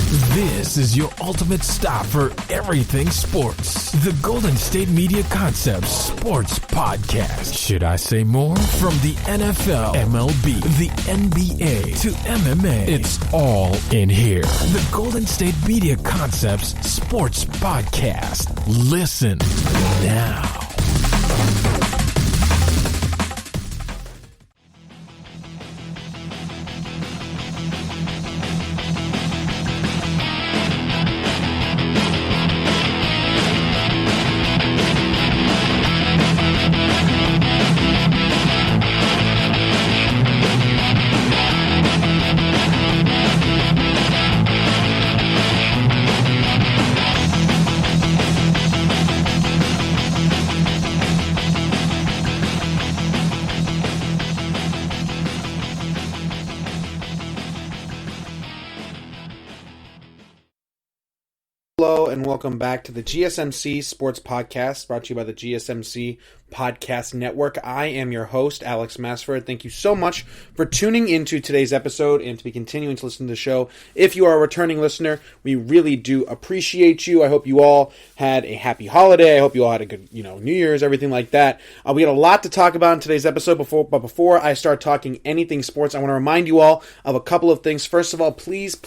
This is your ultimate stop for everything sports. The Golden State Media Concepts Sports Podcast. Should I say more? From the NFL, MLB, the NBA to MMA, it's all in here. The Golden State Media Concepts Sports Podcast. Listen now. Hello and welcome back to the GSMC Sports Podcast, brought to you by the GSMC Podcast Network. I am your host, Alex Masford. Thank you so much for tuning into today's episode and to be continuing to listen to the show. If you are a returning listener, we really do appreciate you. I hope you all had a happy holiday. I hope you all had a good, New Year's, everything like that. We got a lot to talk about in today's episode. Before I start talking anything sports, I want to remind you all of a couple of things. First of all, please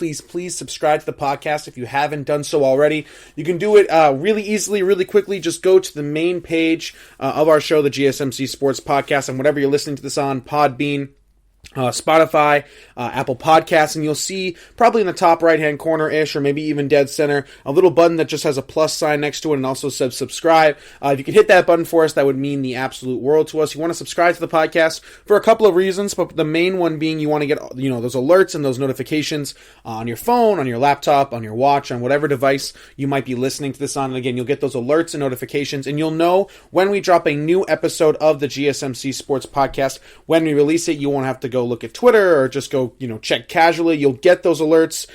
subscribe to the podcast if you haven't done so already. You can do it really easily, really quickly. Just go to the main page of our show, the GSMC Sports Podcast, and whatever you're listening to this on, Podbean, Spotify, Apple Podcasts, and you'll see probably in the top right-hand corner-ish, or maybe even dead center, a little button that just has a plus sign next to it and also says subscribe. If you could hit that button for us, that would mean the absolute world to us. You want to subscribe to the podcast for a couple of reasons, but the main one being you want to get those alerts and those notifications on your phone, on your laptop, on your watch, on whatever device you might be listening to this on. And again, you'll get those alerts and notifications, and you'll know when we drop a new episode of the GSMC Sports Podcast. When we release it, you won't have to go look at Twitter or just go, check casually. You'll get those alerts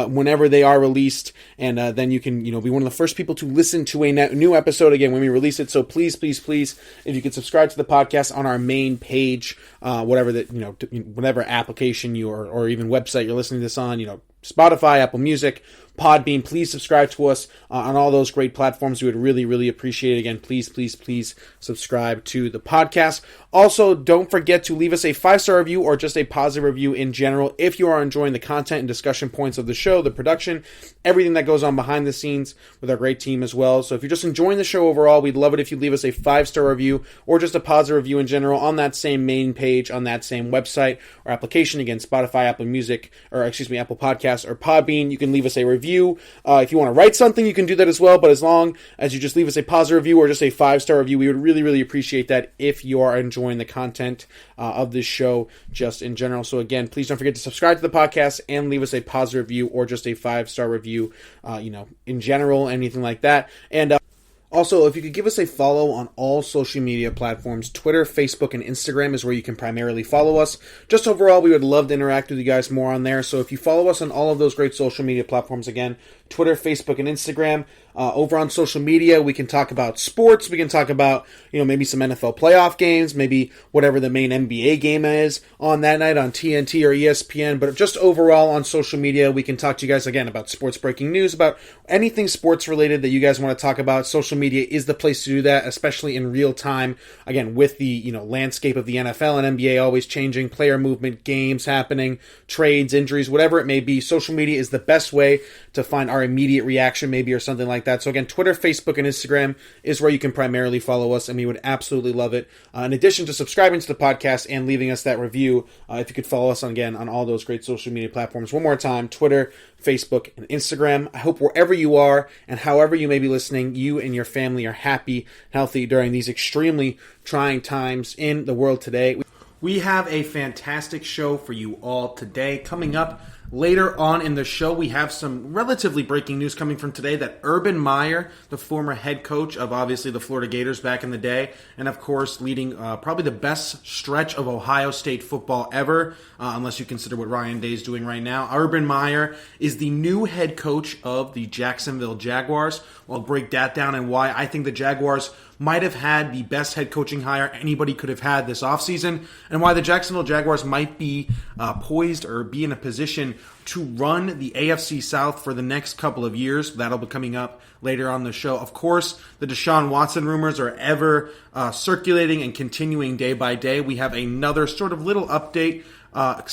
whenever they are released, and then you can, be one of the first people to listen to a new episode again when we release it. So please, if you could subscribe to the podcast on our main page, whatever application or even website you're listening to this on, Spotify, Apple Music, Podbean, please subscribe to us on all those great platforms. We would really appreciate it. Again, please subscribe to the podcast. Also, don't forget to leave us a 5-star review or just a positive review in general if you are enjoying the content and discussion points of the show, the production, everything that goes on behind the scenes with our great team as well. So if you're just enjoying the show overall, we'd love it if you leave us a 5-star review or just a positive review in general on that same main page, on that same website or application. Again, Spotify, Apple Podcasts, or Podbean. You can leave us a review. If you want to write something, you can do that as well, but as long as you just leave us a positive review or just a 5-star review, we would really appreciate that if you are enjoying the content of this show just in general. So again, please don't forget to subscribe to the podcast and leave us a positive review or just a 5-star review, in general, anything like that. And also, if you could give us a follow on all social media platforms, Twitter, Facebook, and Instagram is where you can primarily follow us. Just overall, we would love to interact with you guys more on there. So if you follow us on all of those great social media platforms, again, Twitter, Facebook, and Instagram. Over on social media, we can talk about sports. We can talk about, maybe some NFL playoff games, maybe whatever the main NBA game is on that night on TNT or ESPN. But just overall on social media, we can talk to you guys, again, about sports breaking news, about anything sports related that you guys want to talk about. Social media is the place to do that, especially in real time. Again, with the, landscape of the NFL and NBA always changing, player movement, games happening, trades, injuries, whatever it may be. Social media is the best way to find our immediate reaction, maybe, or something like that. So again, Twitter, Facebook, and Instagram is where you can primarily follow us, and we would absolutely love it. In addition to subscribing to the podcast and leaving us that review, if you could follow us on all those great social media platforms. One more time, Twitter, Facebook, and Instagram. I hope wherever you are and however you may be listening, you and your family are happy, healthy during these extremely trying times in the world today. We have a fantastic show for you all today. Coming up later on in the show, we have some relatively breaking news coming from today that Urban Meyer, the former head coach of obviously the Florida Gators back in the day, and of course leading probably the best stretch of Ohio State football ever, unless you consider what Ryan Day is doing right now. Urban Meyer is the new head coach of the Jacksonville Jaguars. We'll break that down and why I think the Jaguars might have had the best head coaching hire anybody could have had this offseason, and why the Jacksonville Jaguars might be poised or be in a position Houston to run the AFC South for the next couple of years. That'll be coming up later on the show. Of course, the Deshaun Watson rumors are ever circulating and continuing day by day. We have another sort of little update,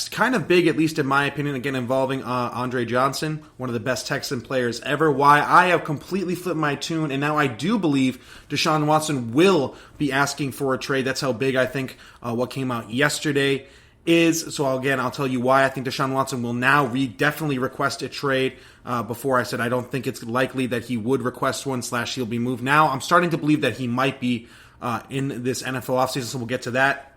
kind of big, at least in my opinion, again involving Andre Johnson, one of the best Texan players ever. Why I have completely flipped my tune, and now I do believe Deshaun Watson will be asking for a trade. That's how big I think what came out yesterday is. So again, I'll tell you why I think Deshaun Watson will now definitely request a trade. Before I said I don't think it's likely that he would request one / he'll be moved. Now I'm starting to believe that he might be in this NFL offseason, so we'll get to that.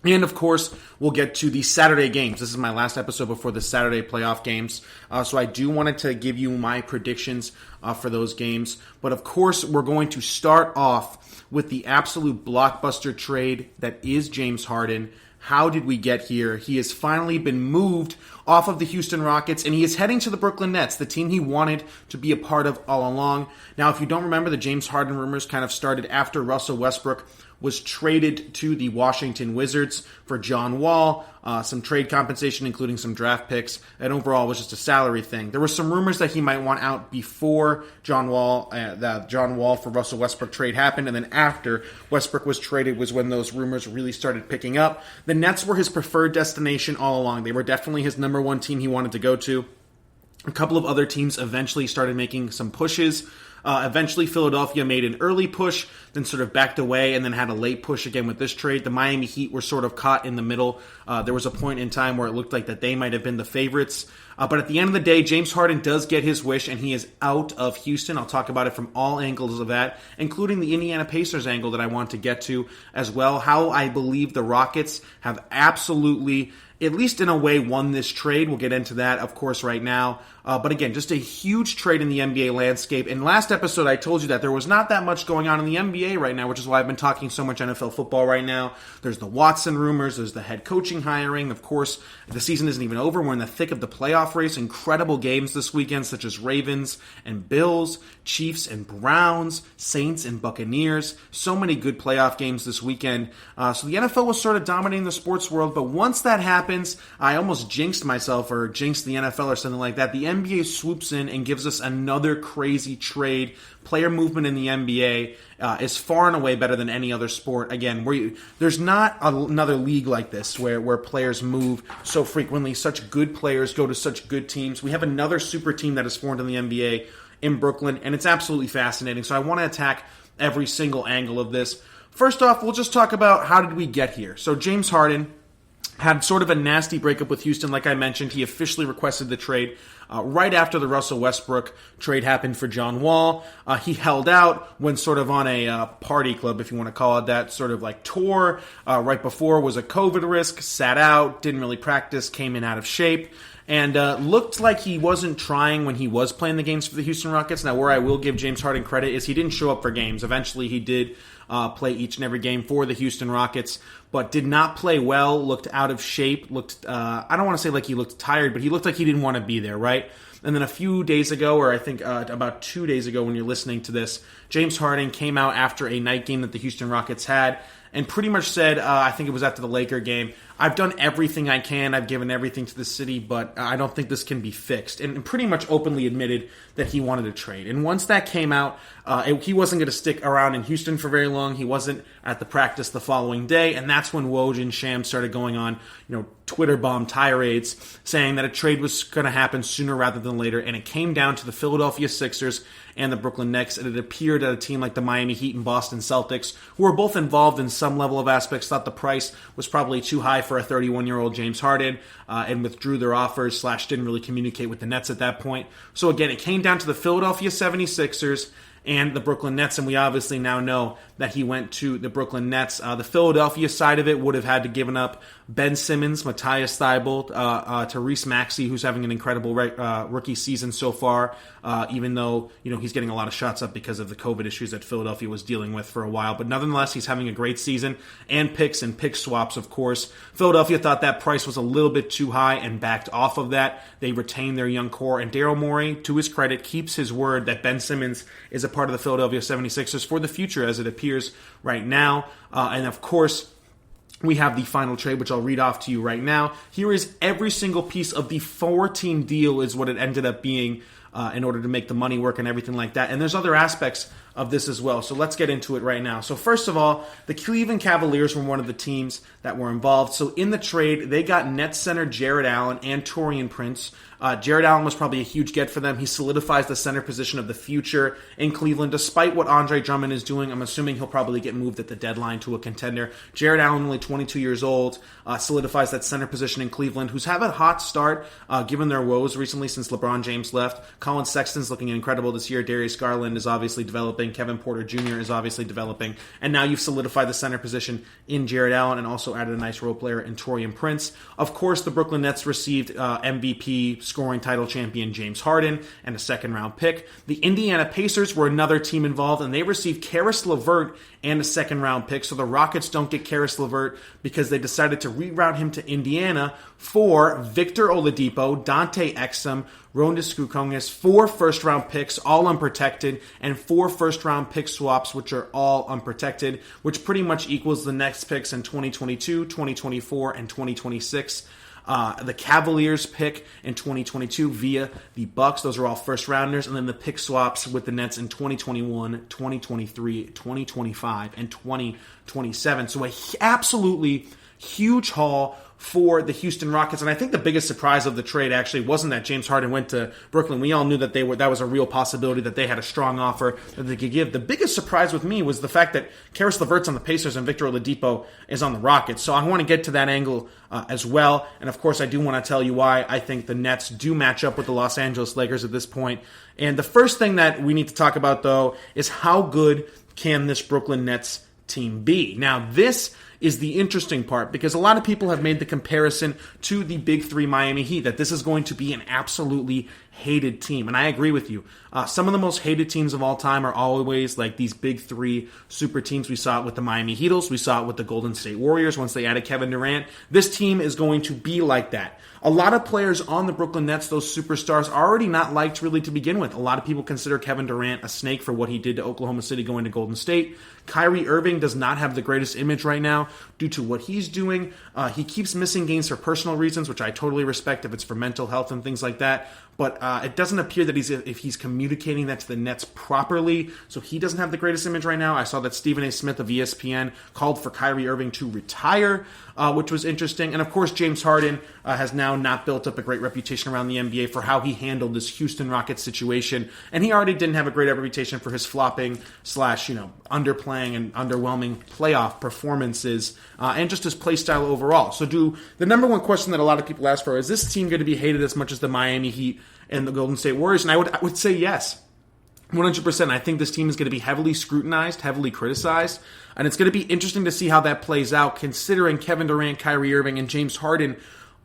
And, of course, we'll get to the Saturday games. This is my last episode before the Saturday playoff games. So I do wanted to give you my predictions for those games. But, of course, we're going to start off with the absolute blockbuster trade that is James Harden. How did we get here? He has finally been moved off of the Houston Rockets, and he is heading to the Brooklyn Nets, the team he wanted to be a part of all along. Now, if you don't remember, the James Harden rumors kind of started after Russell Westbrook was traded to the Washington Wizards for John Wall, some trade compensation, including some draft picks, and overall was just a salary thing. There were some rumors that he might want out before John Wall for Russell Westbrook trade happened, and then after Westbrook was traded was when those rumors really started picking up. The Nets were his preferred destination all along. They were definitely his number one team he wanted to go to. A couple of other teams eventually started making some pushes. Eventually, Philadelphia made an early push, then sort of backed away, and then had a late push again with this trade. The Miami Heat were sort of caught in the middle. There was a point in time where it looked like that they might have been the favorites. But at the end of the day, James Harden does get his wish, and he is out of Houston. I'll talk about it from all angles of that, including the Indiana Pacers angle that I want to get to as well. How I believe the Rockets have absolutely, at least in a way, won this trade. We'll get into that, of course, right now. But again, just a huge trade in the NBA landscape. In last episode, I told you that there was not that much going on in the NBA right now, which is why I've been talking so much NFL football right now. There's the Watson rumors. There's the head coaching hiring. Of course, the season isn't even over. We're in the thick of the playoff race. Incredible games this weekend, such as Ravens and Bills, Chiefs and Browns, Saints and Buccaneers. So many good playoff games this weekend. So the NFL was sort of dominating the sports world. But once that happens, I almost jinxed myself or jinxed the NFL or something like that. The NBA swoops in and gives us another crazy trade. Player movement in the NBA is far and away better than any other sport. Again, there's not another league like this where players move so frequently. Such good players go to such good teams. We have another super team that is formed in the NBA in Brooklyn, and it's absolutely fascinating. So I want to attack every single angle of this. First off, we'll just talk about how did we get here. So James Harden had sort of a nasty breakup with Houston. Like I mentioned, he officially requested the trade right after the Russell Westbrook trade happened for John Wall. He held out when sort of on a party club, if you want to call it that, sort of like tour. Right before was a COVID risk, sat out, didn't really practice, came in out of shape. And looked like he wasn't trying when he was playing the games for the Houston Rockets. Now, where I will give James Harden credit is he didn't show up for games. Eventually, he did play each and every game for the Houston Rockets, but did not play well, looked out of shape, looked, I don't want to say like he looked tired, but he looked like he didn't want to be there, right? And then a few days ago, or I think about 2 days ago when you're listening to this, James Harden came out after a night game that the Houston Rockets had and pretty much said, I think it was after the Laker game, I've done everything I can, I've given everything to the city, but I don't think this can be fixed. And pretty much openly admitted that he wanted to trade. And once that came out, he wasn't going to stick around in Houston for very long. He wasn't at the practice the following day, and that's when Woj and Shams started going on, Twitter bomb tirades, saying that a trade was going to happen sooner rather than later, and it came down to the Philadelphia Sixers and the Brooklyn Nets, and it appeared that a team like the Miami Heat and Boston Celtics, who were both involved in some level of aspects, thought the price was probably too high for a 31-year-old James Harden, and withdrew their offers / didn't really communicate with the Nets at that point. So again, it came down to the Philadelphia 76ers and the Brooklyn Nets, and we obviously now know that he went to the Brooklyn Nets. The Philadelphia side of it would have had to given up Ben Simmons, Matthias Thybulle, Tyrese Maxey, who's having an incredible rookie season so far, even though he's getting a lot of shots up because of the COVID issues that Philadelphia was dealing with for a while. But nonetheless, he's having a great season, and picks and pick swaps, of course. Philadelphia thought that price was a little bit too high and backed off of that. They retained their young core, and Daryl Morey, to his credit, keeps his word that Ben Simmons is a part of the Philadelphia 76ers for the future as it appears right now. And of course, we have the final trade, which I'll read off to you right now. Here is every single piece of the 4-team deal is what it ended up being in order to make the money work and everything like that. And there's other aspects of this as well. So let's get into it right now. So first of all, the Cleveland Cavaliers were one of the teams that were involved. So in the trade, they got Nets center Jared Allen and Taurean Prince. Jared Allen was probably a huge get for them. He solidifies the center position of the future in Cleveland. Despite what Andre Drummond is doing, I'm assuming he'll probably get moved at the deadline to a contender. Jared Allen, only 22 years old, solidifies that center position in Cleveland, who's had a hot start given their woes recently since LeBron James left. Colin Sexton's looking incredible this year. Darius Garland is obviously developing. Kevin Porter Jr. is obviously developing. And now you've solidified the center position in Jared Allen and also added a nice role player in Taurean Prince. Of course, the Brooklyn Nets received MVP scoring title champion James Harden and a second-round pick. The Indiana Pacers were another team involved, and they received Karis LeVert and a second-round pick. So the Rockets don't get Karis LeVert because they decided to reroute him to Indiana for Victor Oladipo, Dante Exum, Rondas Kukonis, 4 first-round picks, all unprotected, and 4 first-round pick swaps, which are all unprotected, which pretty much equals the next picks in 2022, 2024, and 2026. The Cavaliers pick in 2022 via the Bucks. Those are all first-rounders. And then the pick swaps with the Nets in 2021, 2023, 2025, and 2027. So a absolutely huge haul for the Houston Rockets. And I think the biggest surprise of the trade actually wasn't that James Harden went to Brooklyn. We all knew that that was a real possibility, that they had a strong offer that they could give. The biggest surprise with me was the fact that Karis LeVert's on the Pacers and Victor Oladipo is on the Rockets. So I want to get to that angle as well. And of course, I do want to tell you why I think the Nets do match up with the Los Angeles Lakers at this point. And the first thing that we need to talk about, though, is how good can this Brooklyn Nets team be? Now, this is the interesting part, because a lot of people have made the comparison to the Big Three Miami Heat, that this is going to be an absolutely hated team. And I agree with you. Some of the most hated teams of all time are always like these Big Three super teams. We saw it with the Miami Heat. We saw it with the Golden State Warriors once they added Kevin Durant. This team is going to be like that. A lot of players on the Brooklyn Nets, those superstars, are already not liked really to begin with. A lot of people consider Kevin Durant a snake for what he did to Oklahoma City going to Golden State. Kyrie Irving does not have the greatest image right now due to what he's doing. He keeps missing games for personal reasons, which I totally respect if it's for mental health and things like that. But it doesn't appear that he's communicating that to the Nets properly, so he doesn't have the greatest image right now. I saw that Stephen A. Smith of ESPN called for Kyrie Irving to retire, which was interesting. And of course, James Harden has now not built up a great reputation around the NBA for how he handled this Houston Rockets situation. And he already didn't have a great reputation for his flopping / underplaying and underwhelming playoff performances and just his play style overall. So the number one question that a lot of people ask for is this team going to be hated as much as the Miami Heat and the Golden State Warriors? And I would say yes. 100%. I think this team is going to be heavily scrutinized, heavily criticized, and it's going to be interesting to see how that plays out, considering Kevin Durant, Kyrie Irving, and James Harden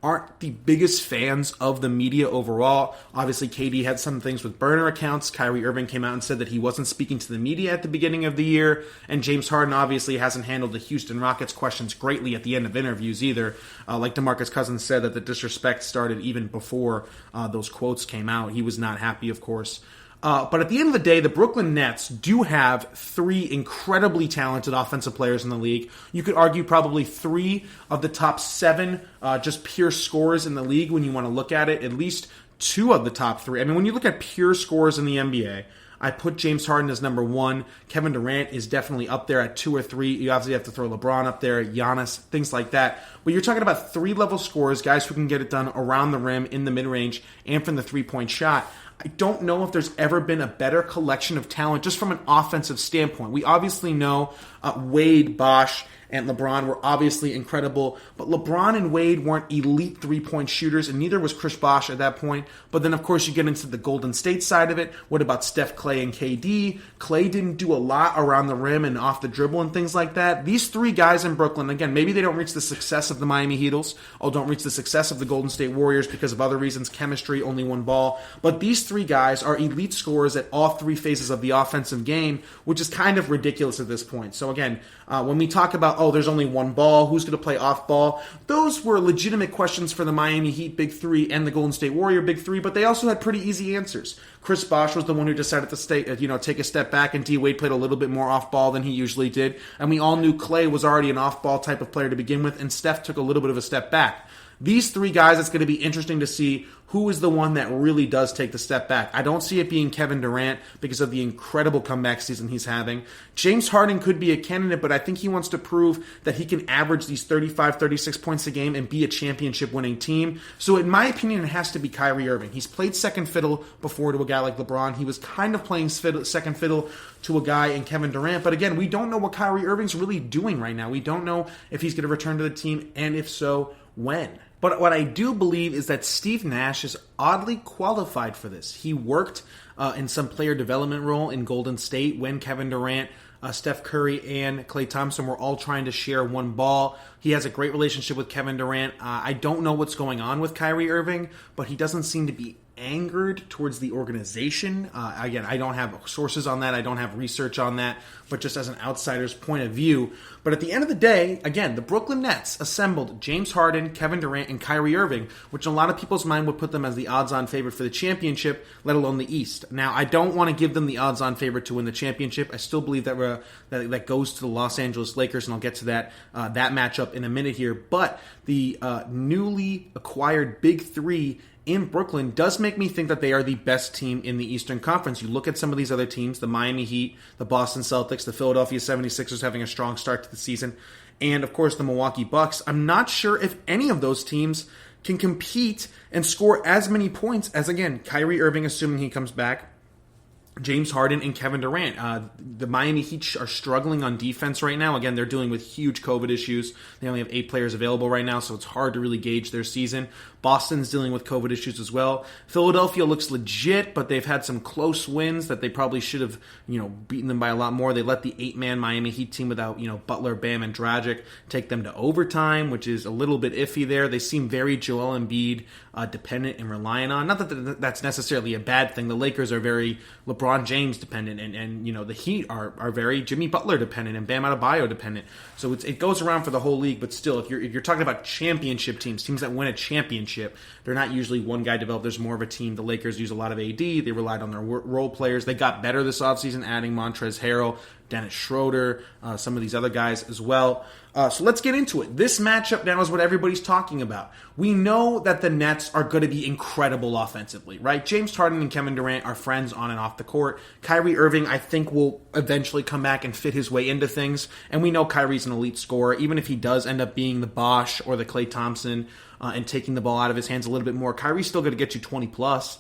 aren't the biggest fans of the media overall. Obviously, KD had some things with burner accounts. Kyrie Irving came out and said that he wasn't speaking to the media at the beginning of the year, and James Harden obviously hasn't handled the Houston Rockets questions greatly at the end of interviews either. Like DeMarcus Cousins said, that the disrespect started even before those quotes came out. He was not happy, of course. But at the end of the day, the Brooklyn Nets do have 3 incredibly talented offensive players in the league. You could argue probably 3 of the top 7 just pure scorers in the league when you want to look at it. At least 2 of the top 3. I mean, when you look at pure scorers in the NBA, I put James Harden as number 1. Kevin Durant is definitely up there at 2 or 3. You obviously have to throw LeBron up there, Giannis, things like that. But you're talking about 3-level scorers, guys who can get it done around the rim, in the mid-range, and from the three-point shot. I don't know if there's ever been a better collection of talent just from an offensive standpoint. We obviously know Wade, Bosh, and LeBron were obviously incredible, but LeBron and Wade weren't elite three-point shooters, and neither was Chris Bosh at that point. But then, of course, you get into the Golden State side of it. What about Steph, Clay, and KD? Clay didn't do a lot around the rim and off the dribble and things like that. These 3 guys in Brooklyn, again, maybe they don't reach the success of the Miami Heat or don't reach the success of the Golden State Warriors because of other reasons, chemistry, only one ball. But these 3 guys are elite scorers at all 3 phases of the offensive game, which is kind of ridiculous at this point. So again, when we talk about about, there's only one ball, who's going to play off ball. Those were legitimate questions for the Miami Heat Big Three and the Golden State Warrior Big Three, but they also had pretty easy answers. Chris Bosh was the one who decided to take a step back, and D Wade played a little bit more off ball than he usually did. And we all knew Klay was already an off ball type of player to begin with, and Steph took a little bit of a step back. These three guys, it's going to be interesting to see who is the one that really does take the step back. I don't see it being Kevin Durant because of the incredible comeback season he's having. James Harden could be a candidate, but I think he wants to prove that he can average these 35, 36 points a game and be a championship-winning team. So in my opinion, it has to be Kyrie Irving. He's played second fiddle before to a guy like LeBron. He was kind of playing second fiddle to a guy in Kevin Durant. But again, we don't know what Kyrie Irving's really doing right now. We don't know if he's going to return to the team, and if so, when. But what I do believe is that Steve Nash is oddly qualified for this. He worked in some player development role in Golden State when Kevin Durant, Steph Curry, and Klay Thompson were all trying to share one ball. He has a great relationship with Kevin Durant. I don't know what's going on with Kyrie Irving, but he doesn't seem to be angered towards the organization. Again, I don't have sources on that. I don't have research on that, but just as an outsider's point of view. But at the end of the day, again, the Brooklyn Nets assembled James Harden, Kevin Durant, and Kyrie Irving, which in a lot of people's mind would put them as the odds-on favorite for the championship, let alone the East. Now, I don't want to give them the odds-on favorite to win the championship. I still believe that goes to the Los Angeles Lakers, and I'll get to that matchup in a minute here. But the newly acquired Big Three in Brooklyn does make me think that they are the best team in the Eastern Conference. You look at some of these other teams, the Miami Heat, the Boston Celtics, the Philadelphia 76ers having a strong start to the season, and of course the Milwaukee Bucks. I'm not sure if any of those teams can compete and score as many points as, again, Kyrie Irving, assuming he comes back, James Harden, and Kevin Durant. The Miami Heat are struggling on defense right now. Again, they're dealing with huge COVID issues. They only have 8 players available right now, so it's hard to really gauge their season. Boston's dealing with COVID issues as well. Philadelphia looks legit, but they've had some close wins that they probably should have, beaten them by a lot more. They let the 8-man Miami Heat team without, Butler, Bam, and Dragic take them to overtime, which is a little bit iffy there. They seem very Joel Embiid dependent and relying on. Not that that's necessarily a bad thing. The Lakers are very LeBron James dependent, and the Heat are very Jimmy Butler dependent and Bam Adebayo dependent. So it goes around for the whole league, but still, if you're talking about championship teams that win a championship, they're not usually one guy developed. There's more of a team. The Lakers use a lot of AD. They relied on their role players. They got better this offseason, adding Montrezl Harrell, Dennis Schroeder, some of these other guys as well. So let's get into it. This matchup now is what everybody's talking about. We know that the Nets are going to be incredible offensively, right? James Harden and Kevin Durant are friends on and off the court. Kyrie Irving, I think, will eventually come back and fit his way into things. And we know Kyrie's an elite scorer. Even if he does end up being the Bosh or the Klay Thompson and taking the ball out of his hands a little bit more, Kyrie's still going to get you 20-plus.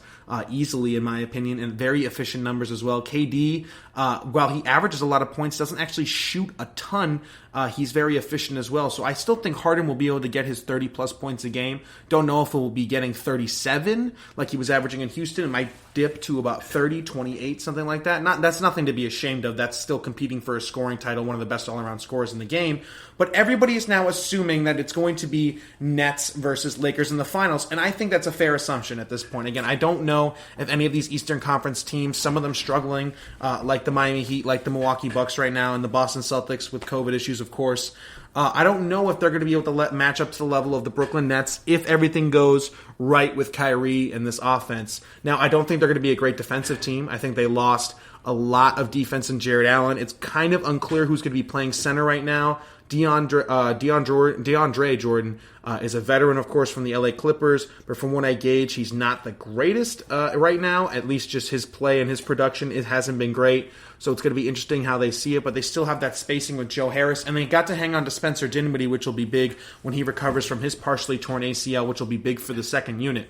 Easily, in my opinion, and very efficient numbers as well. KD, while he averages a lot of points, doesn't actually shoot a ton. He's very efficient as well. So I still think Harden will be able to get his 30-plus points a game. Don't know if he will be getting 37 like he was averaging in Houston. It might dip to about 30, 28, something like that. That's nothing to be ashamed of. That's still competing for a scoring title, one of the best all-around scorers in the game. But everybody is now assuming that it's going to be Nets versus Lakers in the finals, and I think that's a fair assumption at this point. Again, I don't know if any of these Eastern Conference teams, some of them struggling, like the Miami Heat, like the Milwaukee Bucks right now, and the Boston Celtics with COVID issues, of course. I don't know if they're going to be able to match up to the level of the Brooklyn Nets if everything goes right with Kyrie and this offense. Now, I don't think they're going to be a great defensive team. I think they lost a lot of defense in Jared Allen. It's kind of unclear who's going to be playing center right now. DeAndre Jordan is a veteran, of course, from the LA Clippers, but from what I gauge, he's not the greatest right now. At least just his play and his production, it hasn't been great. So it's going to be interesting how they see it, but they still have that spacing with Joe Harris, and they got to hang on to Spencer Dinwiddie, which will be big when he recovers from his partially torn ACL, which will be big for the second unit.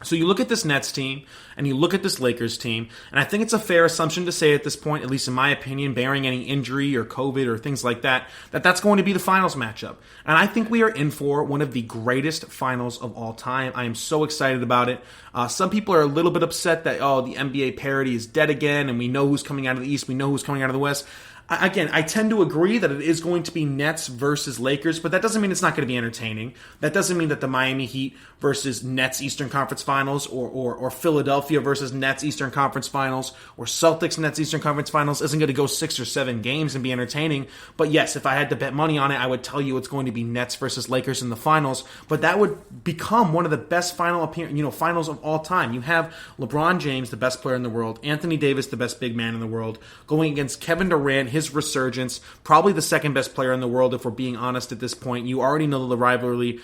So you look at this Nets team, and you look at this Lakers team, and I think it's a fair assumption to say at this point, at least in my opinion, bearing any injury or COVID or things like that, that's going to be the finals matchup. And I think we are in for one of the greatest finals of all time. I am so excited about it. Some people are a little bit upset that, the NBA parity is dead again, and we know who's coming out of the East, we know who's coming out of the West. Again, I tend to agree that it is going to be Nets versus Lakers, but that doesn't mean it's not going to be entertaining. That doesn't mean that the Miami Heat versus Nets Eastern Conference Finals or Philadelphia versus Nets Eastern Conference Finals or Celtics Nets Eastern Conference Finals isn't going to go 6 or 7 games and be entertaining. But yes, if I had to bet money on it, I would tell you it's going to be Nets versus Lakers in the finals. But that would become one of the best finals of all time. You have LeBron James, the best player in the world, Anthony Davis, the best big man in the world, going against Kevin Durant, his resurgence, probably the second best player in the world if we're being honest at this point. You already know the rivalry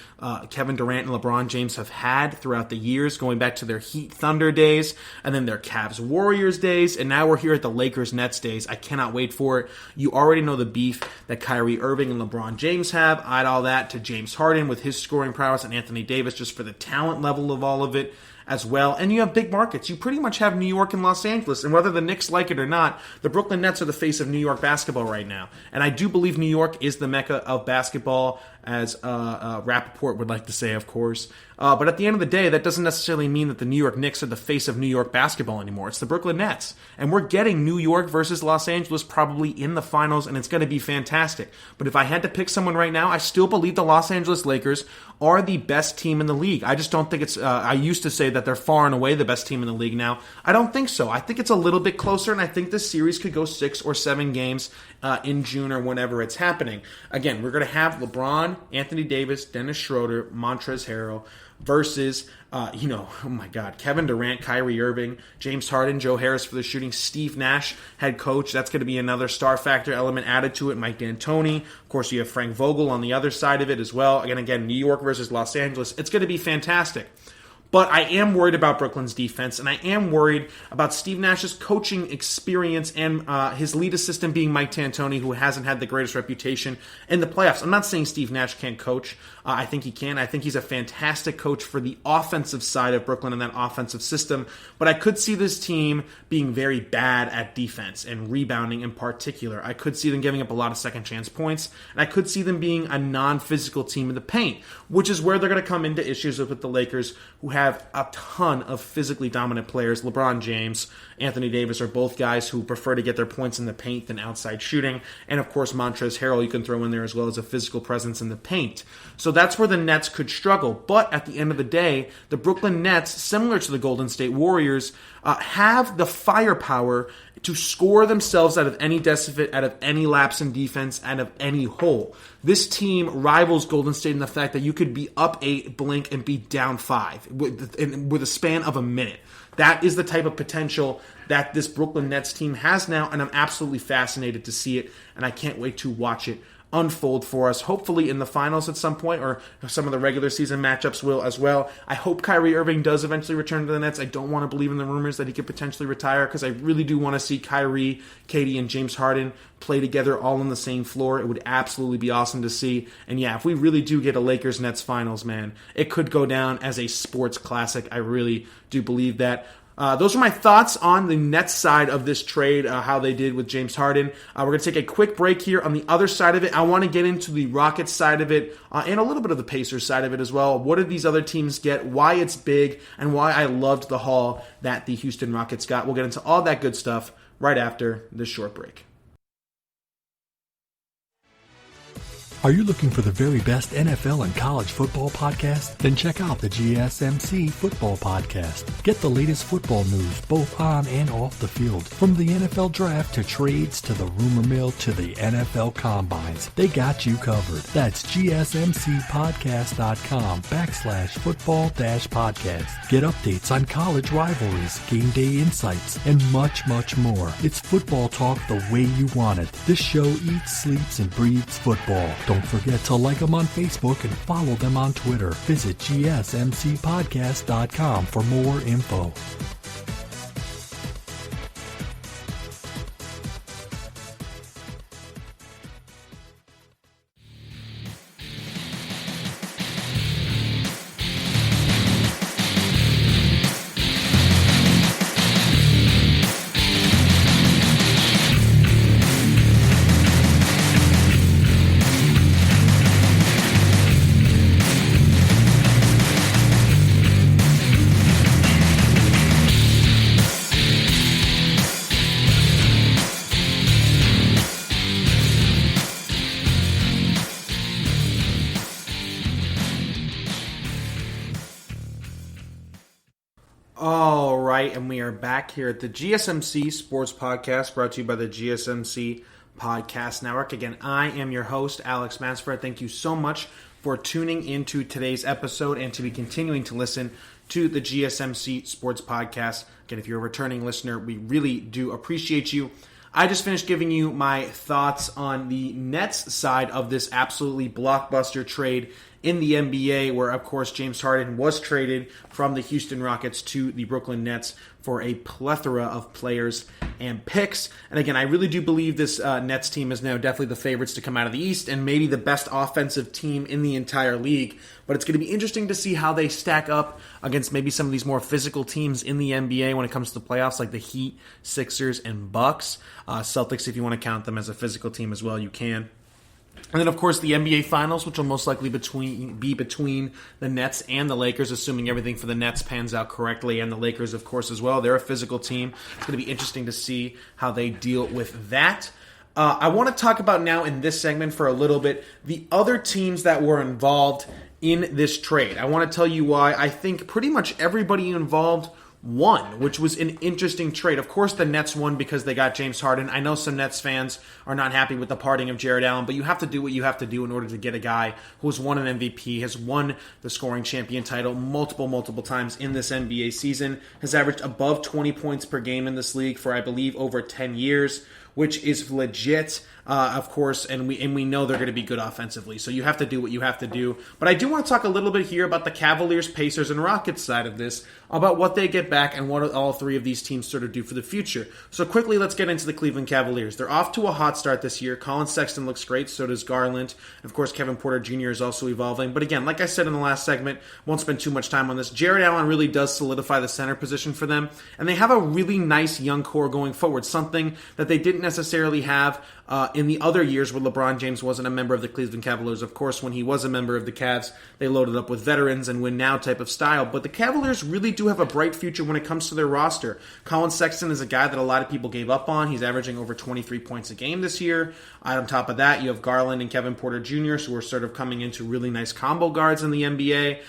Kevin Durant and LeBron James have had throughout the years, going back to their Heat Thunder days, and then their Cavs Warriors days, and now we're here at the Lakers Nets days. I cannot wait for it. You already know the beef that Kyrie Irving and LeBron James have. Add all that to James Harden with his scoring prowess and Anthony Davis just for the talent level of all of it as well. And you have big markets. You pretty much have New York and Los Angeles. And whether the Knicks like it or not, the Brooklyn Nets are the face of New York basketball right now. And I do believe New York is the mecca of basketball, as Rappaport would like to say, of course. But at the end of the day, that doesn't necessarily mean that the New York Knicks are the face of New York basketball anymore. It's the Brooklyn Nets. And we're getting New York versus Los Angeles probably in the finals, and it's going to be fantastic. But if I had to pick someone right now, I still believe the Los Angeles Lakers are the best team in the league. I just don't think it's... I used to say that they're far and away the best team in the league now. I don't think so. I think it's a little bit closer, and I think this series could go 6 or 7 games in June or whenever it's happening. Again, we're going to have LeBron, Anthony Davis, Dennis Schroeder, Montrezl Harrell versus, oh my God, Kevin Durant, Kyrie Irving, James Harden, Joe Harris for the shooting, Steve Nash, head coach. That's going to be another star factor element added to it. Mike D'Antoni. Of course, you have Frank Vogel on the other side of it as well. Again, New York versus Los Angeles. It's going to be fantastic. But I am worried about Brooklyn's defense, and I am worried about Steve Nash's coaching experience and his lead assistant being Mike D'Antoni, who hasn't had the greatest reputation in the playoffs. I'm not saying Steve Nash can't coach. I think he can. I think he's a fantastic coach for the offensive side of Brooklyn and that offensive system. But I could see this team being very bad at defense and rebounding in particular. I could see them giving up a lot of second-chance points, and I could see them being a non-physical team in the paint, which is where they're going to come into issues with the Lakers, who have a ton of physically dominant players. LeBron James, Anthony Davis are both guys who prefer to get their points in the paint than outside shooting. And of course, Montrezl Harrell you can throw in there as well as a physical presence in the paint. So that's where the Nets could struggle. But at the end of the day, the Brooklyn Nets, similar to the Golden State Warriors, have the firepower to score themselves out of any deficit, out of any lapse in defense, out of any hole. This team rivals Golden State in the fact that you could be up 8, blink, and be down 5 with a span of a minute. That is the type of potential that this Brooklyn Nets team has now, and I'm absolutely fascinated to see it, and I can't wait to watch it unfold for us, hopefully in the finals at some point, or some of the regular season matchups will as well. I hope Kyrie Irving does eventually return to the Nets. I don't want to believe in the rumors that he could potentially retire, because I really do want to see Kyrie, Katie, and James Harden play together all on the same floor. It would absolutely be awesome to see. And yeah, if we really do get a Lakers-Nets finals, man, it could go down as a sports classic. I really do believe that. Those are my thoughts on the Nets side of this trade, how they did with James Harden. We're going to take a quick break here. On the other side of it, I want to get into the Rockets side of it and a little bit of the Pacers side of it as well. What did these other teams get, why it's big, and why I loved the haul that the Houston Rockets got. We'll get into all that good stuff right after this short break. Are you looking for the very best NFL and college football podcast? Then check out the GSMC Football Podcast. Get the latest football news both on and off the field. From the NFL Draft to trades to the rumor mill to the NFL Combines, they got you covered. That's GSMCpodcast.com/football-podcast. Get updates on college rivalries, game day insights, and much, much more. It's football talk the way you want it. This show eats, sleeps, and breathes football. Don't forget to like them on Facebook and follow them on Twitter. Visit GSMCpodcast.com for more info. right, and we are back here at the GSMC Sports Podcast, brought to you by the GSMC Podcast Network. Again, I am your host, Alex Mansford. Thank you so much for tuning into today's episode and to be continuing to listen to the GSMC Sports Podcast. Again, if you're a returning listener, we really do appreciate you. I just finished giving you my thoughts on the Nets side of this absolutely blockbuster trade in the NBA, where, of course, James Harden was traded from the Houston Rockets to the Brooklyn Nets for a plethora of players and picks. And again, I really do believe this Nets team is now definitely the favorites to come out of the East and maybe the best offensive team in the entire league. But it's going to be interesting to see how they stack up against maybe some of these more physical teams in the NBA when it comes to the playoffs, like the Heat, Sixers, and Bucks. Celtics, if you want to count them as a physical team as well, you can. And then, of course, the NBA Finals, which will most likely be between the Nets and the Lakers, assuming everything for the Nets pans out correctly, and the Lakers, of course, as well. They're a physical team. It's going to be interesting to see how they deal with that. I want to talk about now in this segment for a little bit the other teams that were involved in this trade. I want to tell you why I think pretty much everybody involved won, which was an interesting trade. Of course, the Nets won because they got James Harden. I know some Nets fans are not happy with the parting of Jared Allen, but you have to do what you have to do in order to get a guy who has won an MVP, has won the scoring champion title multiple times in this NBA season, has averaged above 20 points per game in this league for, I believe, over 10 years, which is legit, of course, and we know they're going to be good offensively. So you have to do what you have to do. But I do want to talk a little bit here about the Cavaliers, Pacers, and Rockets side of this, about what they get back and what all three of these teams sort of do for the future. So quickly, let's get into the Cleveland Cavaliers. They're off to a hot start this year. Colin Sexton looks great, so does Garland. Of course, Kevin Porter Jr. is also evolving. But again, like I said in the last segment, won't spend too much time on this. Jared Allen really does solidify the center position for them, and they have a really nice young core going forward, something that they didn't necessarily have in the other years where LeBron James wasn't a member of the Cleveland Cavaliers. Of course, when he was a member of the Cavs, they loaded up with veterans and win now type of style. But the Cavaliers really do have a bright future when it comes to their roster. Colin Sexton is a guy that a lot of people gave up on. He's averaging over 23 points a game this year. On top of that, you have Garland and Kevin Porter Jr., who are sort of coming into really nice combo guards in the NBA.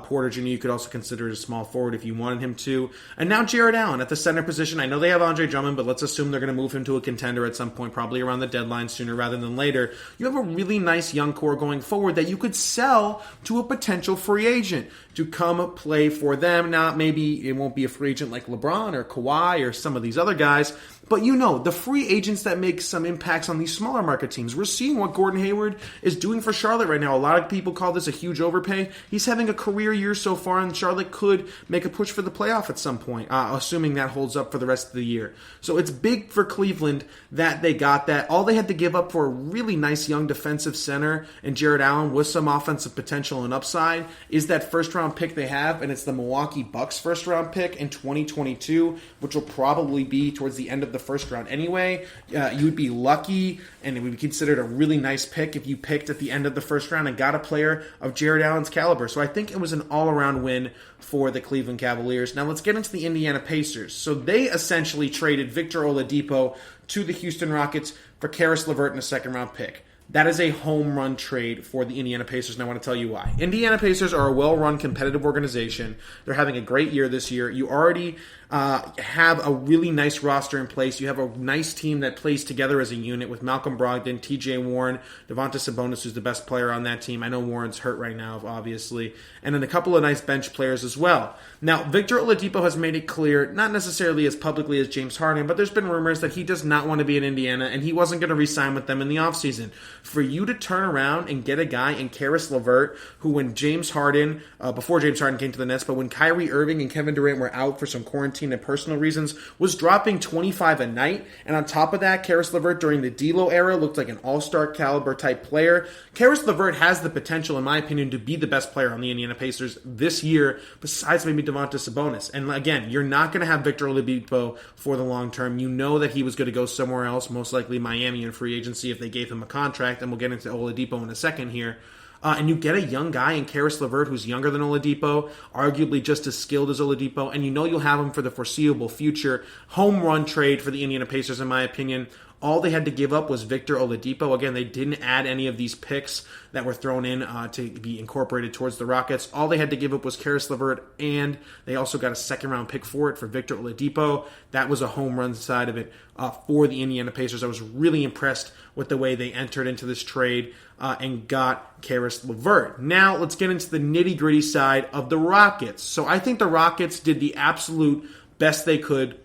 Porter Jr. you could also consider a small forward if you wanted him to. And now Jared Allen at the center position. I know they have Andre Drummond, but let's assume they're going to move him to a contender at some point, probably around the deadline sooner rather than later. You have a really nice young core going forward that you could sell to a potential free agent to come play for them. Now, maybe it won't be a free agent like LeBron or Kawhi or some of these other guys, but you know, the free agents that make some impacts on these smaller market teams. We're seeing what Gordon Hayward is doing for Charlotte right now. A lot of people call this a huge overpay. He's having a career year so far, and Charlotte could make a push for the playoff at some point, assuming that holds up for the rest of the year. So it's big for Cleveland that they got that. All they had to give up for a really nice young defensive center and Jared Allen with some offensive potential and upside is that first-round pick they have, and it's the Milwaukee Bucks first-round pick in 2022, which will probably be towards the end of the first round anyway. You would be lucky, and it would be considered a really nice pick if you picked at the end of the first round and got a player of Jared Allen's caliber. So I think it was an all-around win for the Cleveland Cavaliers. Now let's get into the Indiana Pacers. So they essentially traded Victor Oladipo to the Houston Rockets for Karis LeVert and a second-round pick. That is a home run trade for the Indiana Pacers, and I want to tell you why. Indiana Pacers are a well-run, competitive organization. They're having a great year this year. You already have a really nice roster in place. You have a nice team that plays together as a unit with Malcolm Brogdon, TJ Warren, Domantas Sabonis, who's the best player on that team. I know Warren's hurt right now, obviously. And then a couple of nice bench players as well. Now, Victor Oladipo has made it clear, not necessarily as publicly as James Harden, but there's been rumors that he does not want to be in Indiana, and he wasn't going to re-sign with them in the offseason. For you to turn around and get a guy in Karis LeVert, who when James Harden, before James Harden came to the Nets, but when Kyrie Irving and Kevin Durant were out for some quarantine and personal reasons, was dropping 25 a night. And on top of that, Karis LeVert during the D'Lo era looked like an all-star caliber type player. Karis LeVert has the potential, in my opinion, to be the best player on the Indiana Pacers this year, besides maybe Domantas Sabonis. And again, you're not going to have Victor Oladipo for the long term. You know that he was going to go somewhere else, most likely Miami in free agency if they gave him a contract, and we'll get into Oladipo in a second here. And you get a young guy in Karis LeVert who's younger than Oladipo, arguably just as skilled as Oladipo, and you know you'll have him for the foreseeable future. Home run trade for the Indiana Pacers, in my opinion. All they had to give up was Victor Oladipo. Again, they didn't add any of these picks that were thrown in to be incorporated towards the Rockets. All they had to give up was Karis LeVert, and they also got a second-round pick for it for Victor Oladipo. That was a home run side of it for the Indiana Pacers. I was really impressed with the way they entered into this trade and got Karis LeVert. Now, let's get into the nitty-gritty side of the Rockets. So I think the Rockets did the absolute best they could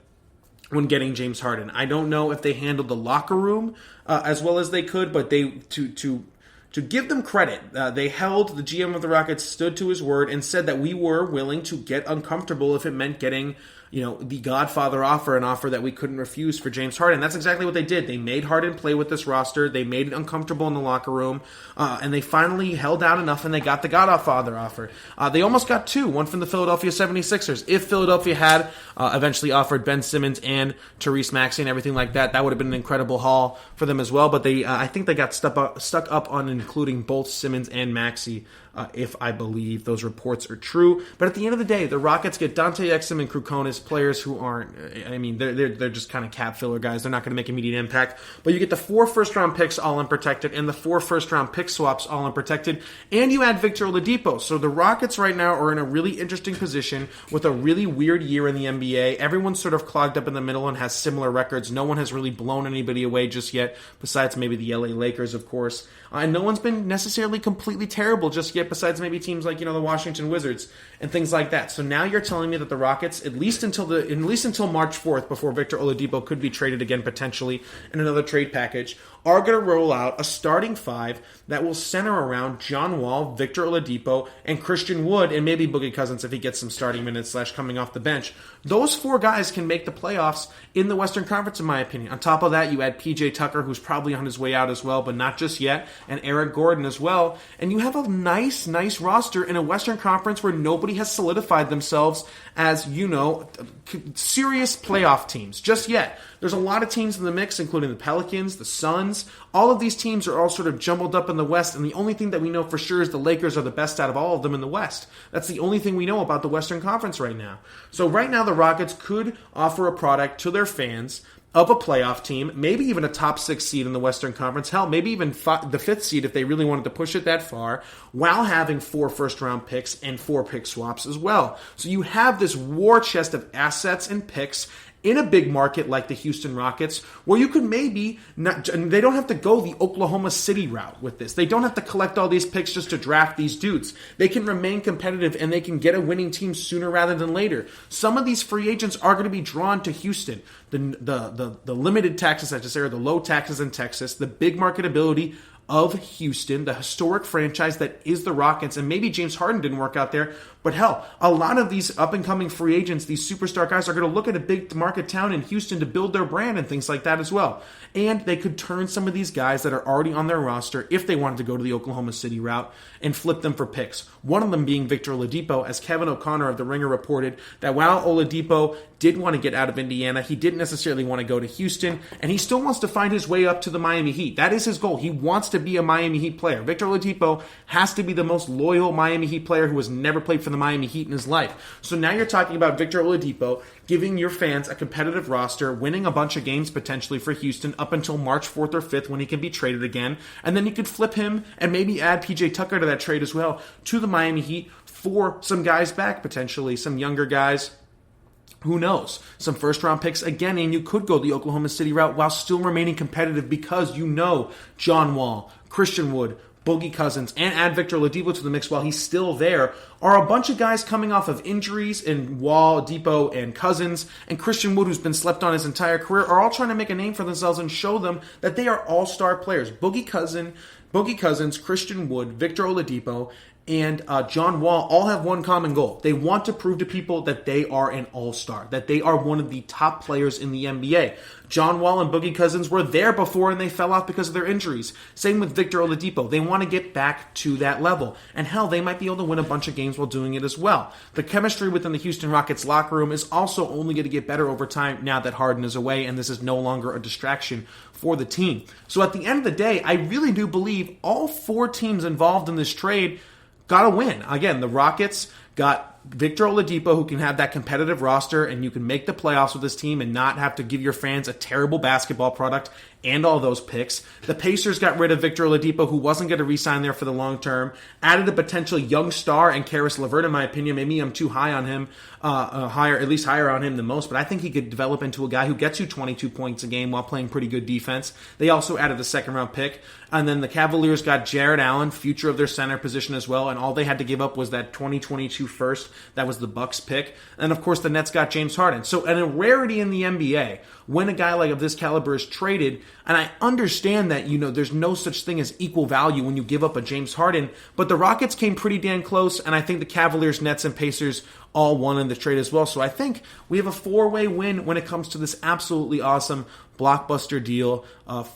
when getting James Harden. I don't know if they handled the locker room as well as they could, but they to give them credit, they held, the GM of the Rockets stood to his word and said that we were willing to get uncomfortable if it meant getting, the Godfather offer, an offer that we couldn't refuse for James Harden. That's exactly what they did. They made Harden play with this roster. They made it uncomfortable in the locker room, and they finally held out enough, and they got the Godfather offer. They almost got two, one from the Philadelphia 76ers. If Philadelphia had eventually offered Ben Simmons and Tyrese Maxey and everything like that, that would have been an incredible haul for them as well, but they, I think they got stuck up on including both Simmons and Maxey, if I believe those reports are true. But at the end of the day, the Rockets get Dante Exum and Krukonis, players who aren't, they're just kind of cap filler guys. They're not going to make immediate impact. But you get the 4 first-round picks all unprotected and the 4 first-round pick swaps all unprotected, and you add Victor Oladipo. So the Rockets right now are in a really interesting position with a really weird year in the NBA. Everyone's sort of clogged up in the middle and has similar records. No one has really blown anybody away just yet, besides maybe the LA Lakers, of course. And no one's been necessarily completely terrible just yet, besides maybe teams like, the Washington Wizards and things like that. So now you're telling me that the Rockets, at least until March 4th, before Victor Oladipo could be traded again potentially in another trade package, are going to roll out a starting 5 that will center around John Wall, Victor Oladipo, and Christian Wood, and maybe Boogie Cousins if he gets some starting minutes / coming off the bench. Those 4 guys can make the playoffs in the Western Conference, in my opinion. On top of that, you add PJ Tucker, who's probably on his way out as well, but not just yet, and Eric Gordon as well. And you have a nice roster in a Western Conference where nobody has solidified themselves as, serious playoff teams just yet. There's a lot of teams in the mix, including the Pelicans, the Suns. All of these teams are all sort of jumbled up in the West, and the only thing that we know for sure is the Lakers are the best out of all of them in the West. That's the only thing we know about the Western Conference right now. So right now, the Rockets could offer a product to their fans of a playoff team, maybe even a top 6 seed in the Western Conference, hell, maybe even the 5th seed if they really wanted to push it that far, while having 4 first-round picks and 4 pick swaps as well. So you have this war chest of assets and picks in a big market like the Houston Rockets, where you could maybe not, and they don't have to go the Oklahoma City route with this. They don't have to collect all these picks just to draft these dudes. They can remain competitive and they can get a winning team sooner rather than later. Some of these free agents are going to be drawn to Houston. The limited taxes, I should say, or the low taxes in Texas, the big marketability of Houston, the historic franchise that is the Rockets, and maybe James Harden didn't work out there, but hell, a lot of these up-and-coming free agents, these superstar guys, are going to look at a big market town in Houston to build their brand and things like that as well. And they could turn some of these guys that are already on their roster, if they wanted to go to the Oklahoma City route, and flip them for picks. One of them being Victor Oladipo, as Kevin O'Connor of The Ringer reported, that while Oladipo did want to get out of Indiana, he didn't necessarily want to go to Houston, and he still wants to find his way up to the Miami Heat. That is his goal. He wants to be a Miami Heat player. Victor Oladipo has to be the most loyal Miami Heat player who has never played for the Miami Heat in his life. So now you're talking about Victor Oladipo giving your fans a competitive roster, winning a bunch of games potentially for Houston up until March 4th or 5th when he can be traded again, and then you could flip him and maybe add PJ Tucker to that trade as well to the Miami Heat for some guys back potentially, some younger guys. Who knows? Some first-round picks again, and you could go the Oklahoma City route while still remaining competitive because John Wall, Christian Wood, Boogie Cousins, and add Victor Oladipo to the mix while he's still there, are a bunch of guys coming off of injuries in Wall, Depot, and Cousins, and Christian Wood, who's been slept on his entire career, are all trying to make a name for themselves and show them that they are all-star players. Boogie Cousins, Christian Wood, Victor Oladipo, and John Wall all have one common goal. They want to prove to people that they are an all-star, that they are one of the top players in the NBA. John Wall and Boogie Cousins were there before and they fell off because of their injuries. Same with Victor Oladipo. They want to get back to that level. And hell, they might be able to win a bunch of games while doing it as well. The chemistry within the Houston Rockets locker room is also only going to get better over time now that Harden is away and this is no longer a distraction for the team. So at the end of the day, I really do believe all 4 teams involved in this trade got a win. Again, the Rockets got Victor Oladipo, who can have that competitive roster, and you can make the playoffs with this team and not have to give your fans a terrible basketball product and all those picks. The Pacers got rid of Victor Oladipo, who wasn't going to re-sign there for the long term. Added a potential young star in Karis LeVert, in my opinion. Maybe I'm too high on him, at least higher on him than most, but I think he could develop into a guy who gets you 22 points a game while playing pretty good defense. They also added a second-round pick. And then the Cavaliers got Jared Allen, future of their center position as well, and all they had to give up was that 2022 first. That was the Bucks pick. And of course, the Nets got James Harden. So a rarity in the NBA when a guy like of this caliber is traded, and I understand that, there's no such thing as equal value when you give up a James Harden, but the Rockets came pretty damn close, and I think the Cavaliers, Nets, and Pacers all won in the trade as well. So I think we have a four-way win when it comes to this absolutely awesome blockbuster deal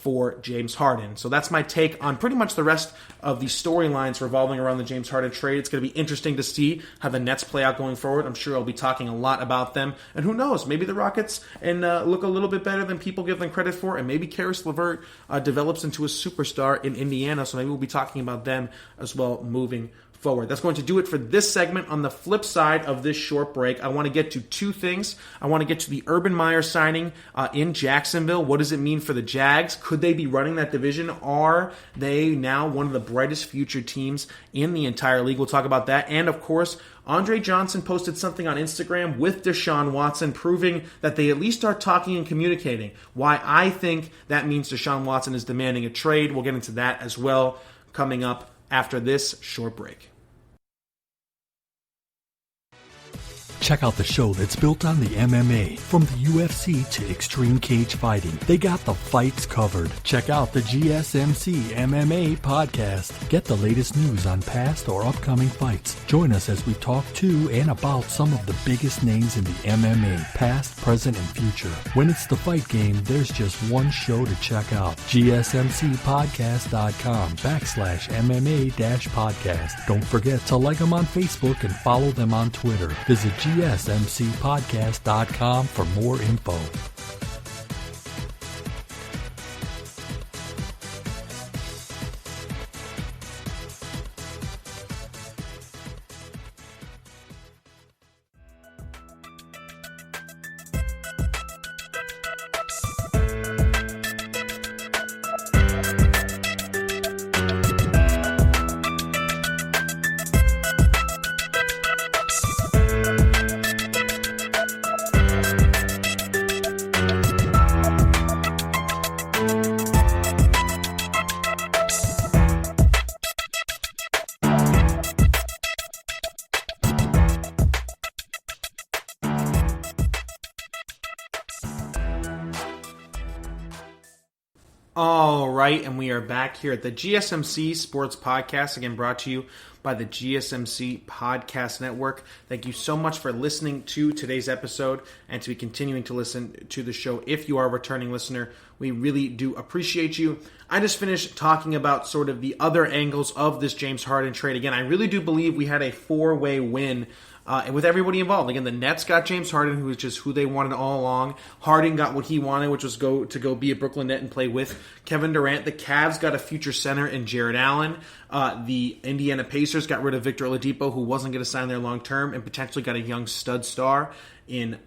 for James Harden. So that's my take on pretty much the rest of the storylines revolving around the James Harden trade. It's going to be interesting to see how the Nets play out going forward. I'm sure I'll be talking a lot about them. And who knows, maybe the Rockets look a little bit better than people give them credit for, and maybe Karis LeVert develops into a superstar in Indiana. So maybe we'll be talking about them as well moving forward. That's going to do it for this segment. On the flip side of this short break, I want to get to two things. I want to get to the Urban Meyer signing in Jacksonville. What does it mean for the Jags? Could they be running that division? Are they now one of the brightest future teams in the entire league? We'll talk about that. And of course, Andre Johnson posted something on Instagram with Deshaun Watson, proving that they at least are talking and communicating. Why I think that means Deshaun Watson is demanding a trade. We'll get into that as well coming up after this short break. Check out the show that's built on the MMA. From the UFC to extreme cage fighting, they got the fights covered. Check out the GSMC MMA podcast. Get the latest news on past or upcoming fights. Join us as we talk to and about some of the biggest names in the MMA, past, present, and future. When it's the fight game, there's just one show to check out. GSMCpodcast.com/MMA-podcast. Don't forget to like them on Facebook and follow them on Twitter. Visit GSMCpodcast.com for more info. All right, and we are back here at the GSMC Sports Podcast, again brought to you by the GSMC Podcast Network. Thank you so much for listening to today's episode and to be continuing to listen to the show. If you are a returning listener, we really do appreciate you. I just finished talking about sort of the other angles of this James Harden trade. Again, I really do believe we had a four-way win with everybody involved. Again, the Nets got James Harden, who was just who they wanted all along. Harden got what he wanted, which was go be a Brooklyn Net and play with Kevin Durant. The Cavs got a future center in Jared Allen. The Indiana Pacers got rid of Victor Oladipo, who wasn't going to sign there long term, and potentially got a young stud star in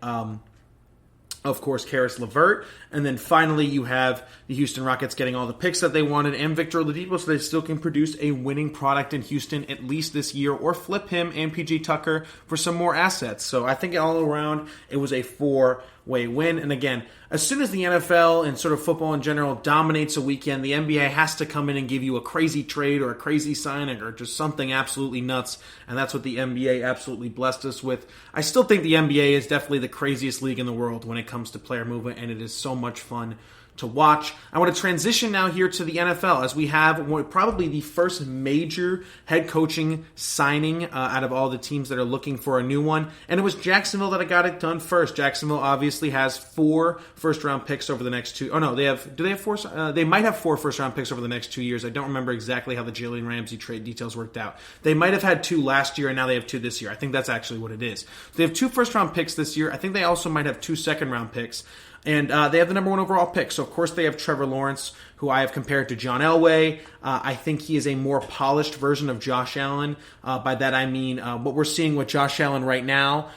of course, Karis LeVert. And then finally, you have the Houston Rockets getting all the picks that they wanted and Victor Oladipo, so they still can produce a winning product in Houston at least this year, or flip him and PJ Tucker for some more assets. So I think all around, it was a four-way win. And again, as soon as the NFL and sort of football in general dominates a weekend, the NBA has to come in and give you a crazy trade or a crazy signing or just something absolutely nuts. And that's what the NBA absolutely blessed us with. I still think the NBA is definitely the craziest league in the world when it comes to player movement, and it is so much fun to watch. I want to transition now here to the NFL, as we have probably the first major head coaching signing out of all the teams that are looking for a new one, and it was Jacksonville that got it done first. Jacksonville obviously has 4 first-round picks over the next 2. Oh no, they have. Do they have 4? They might have 4 first-round picks over the next 2 years. I don't remember exactly how the Jalen Ramsey trade details worked out. They might have had 2 last year, and now they have 2 this year. I think that's actually what it is. So they have 2 first-round picks this year. I think they also might have 2 second-round picks. And they have the number 1 overall pick. So, of course, they have Trevor Lawrence, who I have compared to John Elway. I think he is a more polished version of Josh Allen. By that I mean what we're seeing with Josh Allen right now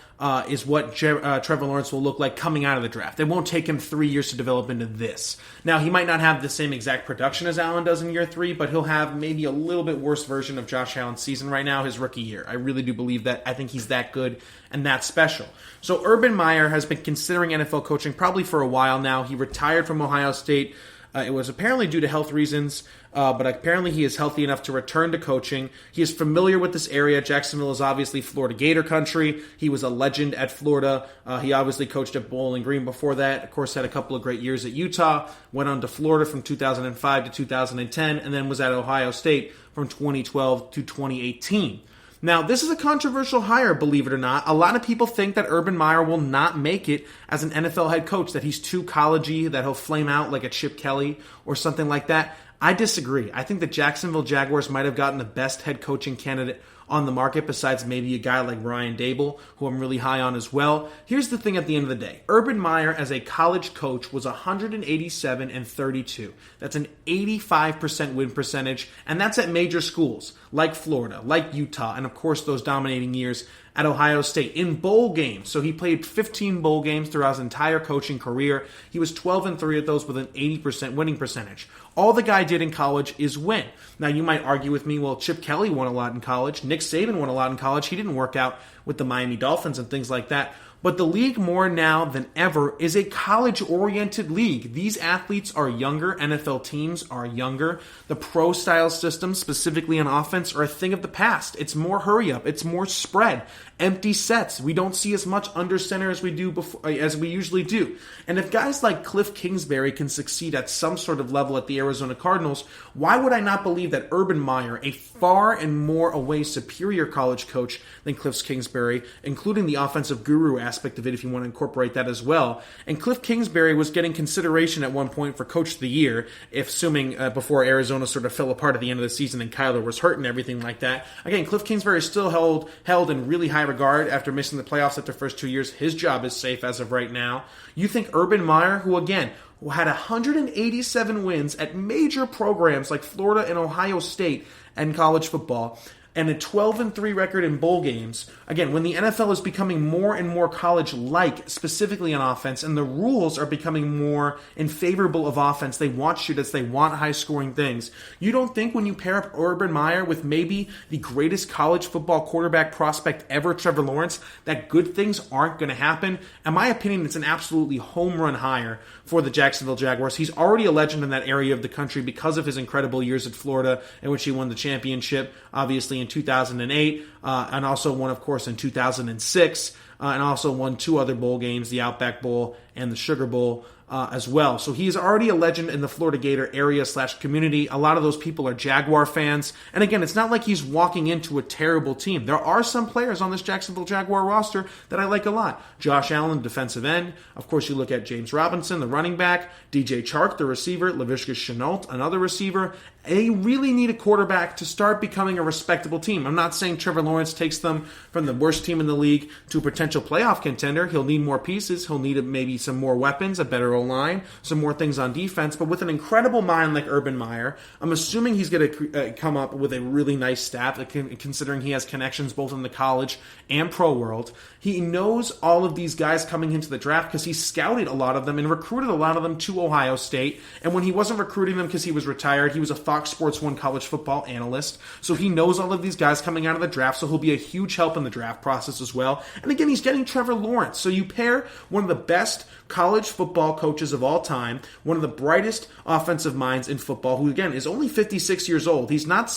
is what Trevor Lawrence will look like coming out of the draft. It won't take him 3 years to develop into this. Now, he might not have the same exact production as Allen does in year 3, but he'll have maybe a little bit worse version of Josh Allen's season right now, his rookie year. I really do believe that. I think he's that good and that special. So Urban Meyer has been considering NFL coaching probably for a while now. He retired from Ohio State. It was apparently due to health reasons, but apparently he is healthy enough to return to coaching. He is familiar with this area. Jacksonville is obviously Florida Gator country. He was a legend at Florida. He obviously coached at Bowling Green before that. Of course, had a couple of great years at Utah. Went on to Florida from 2005 to 2010, and then was at Ohio State from 2012 to 2018. Now, this is a controversial hire, believe it or not. A lot of people think that Urban Meyer will not make it as an NFL head coach, that he's too college-y, that he'll flame out like a Chip Kelly or something like that. I disagree. I think the Jacksonville Jaguars might have gotten the best head coaching candidate on the market besides maybe a guy like Ryan Dable, who I'm really high on as well. Here's the thing at the end of the day. Urban Meyer as a college coach was 187-32. That's an 85% win percentage, and that's at major schools like Florida, like Utah, and of course those dominating years at Ohio State in bowl games. So he played 15 bowl games throughout his entire coaching career. He was 12-3 at those with an 80% winning percentage. All the guy did in college is win. Now, you might argue with me, well, Chip Kelly won a lot in college. Nick Saban won a lot in college. He didn't work out with the Miami Dolphins and things like that. But the league more now than ever is a college-oriented league. These athletes are younger. NFL teams are younger. The pro-style systems, specifically on offense, are a thing of the past. It's more hurry-up. It's more spread. Empty sets. We don't see as much under center as we usually do. And if guys like Cliff Kingsbury can succeed at some sort of level at the Arizona Cardinals, why would I not believe that Urban Meyer, a far and more away superior college coach than Cliff Kingsbury, including the offensive guru aspect of it if you want to incorporate that as well. And Cliff Kingsbury was getting consideration at one point for Coach of the Year, assuming before Arizona sort of fell apart at the end of the season and Kyler was hurt and everything like that. Again, Cliff Kingsbury is still held in really high regard after missing the playoffs at their first 2 years. His job is safe as of right now. You think Urban Meyer, who again had 187 wins at major programs like Florida and Ohio State and college football, and a 12-3 record in bowl games. Again, when the NFL is becoming more and more college-like, specifically on offense, and the rules are becoming more in favorable of offense, they want shootouts, they want high-scoring things. You don't think when you pair up Urban Meyer with maybe the greatest college football quarterback prospect ever, Trevor Lawrence, that good things aren't going to happen? In my opinion, it's an absolutely home run hire for the Jacksonville Jaguars. He's already a legend in that area of the country because of his incredible years at Florida, in which he won the championship, obviously in 2008, and also won, of course, in 2006, and also won 2 other bowl games, the Outback Bowl and the Sugar Bowl as well. So he's already a legend in the Florida Gator area/community. A lot of those people are Jaguar fans. And again, it's not like he's walking into a terrible team. There are some players on this Jacksonville Jaguar roster that I like a lot. Josh Allen, defensive end. Of course, you look at James Robinson, the running back. DJ Chark, the receiver. Laviska Shenault, another receiver. They really need a quarterback to start becoming a respectable team. I'm not saying Trevor Lawrence takes them from the worst team in the league to a potential playoff contender. He'll need more pieces. He'll need maybe some more weapons, a better O-line, some more things on defense. But with an incredible mind like Urban Meyer, I'm assuming he's going to come up with a really nice staff, considering he has connections both in the college and pro world. He knows all of these guys coming into the draft because he scouted a lot of them and recruited a lot of them to Ohio State. And when he wasn't recruiting them because he was retired, he was a Fox Sports 1 college football analyst. So he knows all of these guys coming out of the draft, so he'll be a huge help in the draft process as well. And again, he's getting Trevor Lawrence. So you pair one of the best college football coaches of all time, one of the brightest offensive minds in football, who again is only 56 years old. He's not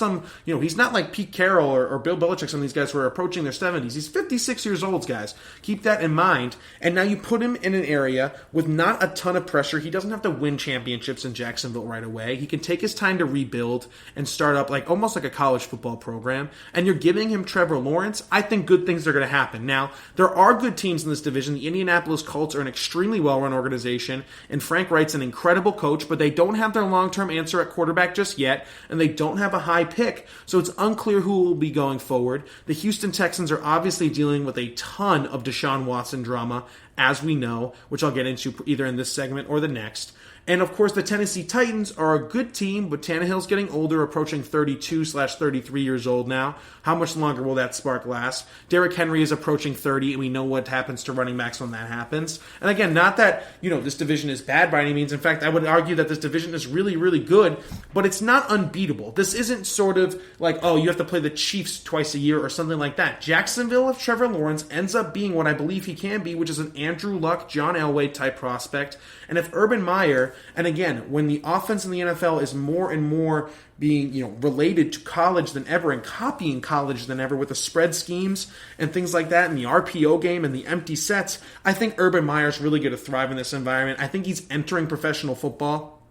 he's not like Pete Carroll or Bill Belichick, some of these guys who are approaching their 70s. He's 56 years old, guys. Keep that in mind. And now you put him in an area with not a ton of pressure. He doesn't have to win championships in Jacksonville right away. He can take his time to rebuild and start up almost like a college football program. And you're giving him Trevor Lawrence. I think good things are going to happen. Now, there are good teams in this division. The Indianapolis Colts are an extremely well-run organization, and Frank Wright's an incredible coach, but they don't have their long-term answer at quarterback just yet, and they don't have a high pick, so it's unclear who will be going forward. The Houston Texans are obviously dealing with a ton of Deshaun Watson drama as we know, which I'll get into either in this segment or the next. And of course, the Tennessee Titans are a good team, but Tannehill's getting older, approaching 32/33 years old now. How much longer will that spark last? Derrick Henry is approaching 30, and we know what happens to running backs when that happens. And again, not that, this division is bad by any means. In fact, I would argue that this division is really, really good, but it's not unbeatable. This isn't sort of like, you have to play the Chiefs twice a year or something like that. Jacksonville, if Trevor Lawrence ends up being what I believe he can be, which is an Andrew Luck, John Elway type prospect, and if Urban Meyer, and again, when the offense in the NFL is more and more being, related to college than ever and copying college than ever with the spread schemes and things like that and the RPO game and the empty sets, I think Urban Meyer's really going to thrive in this environment. I think he's entering professional football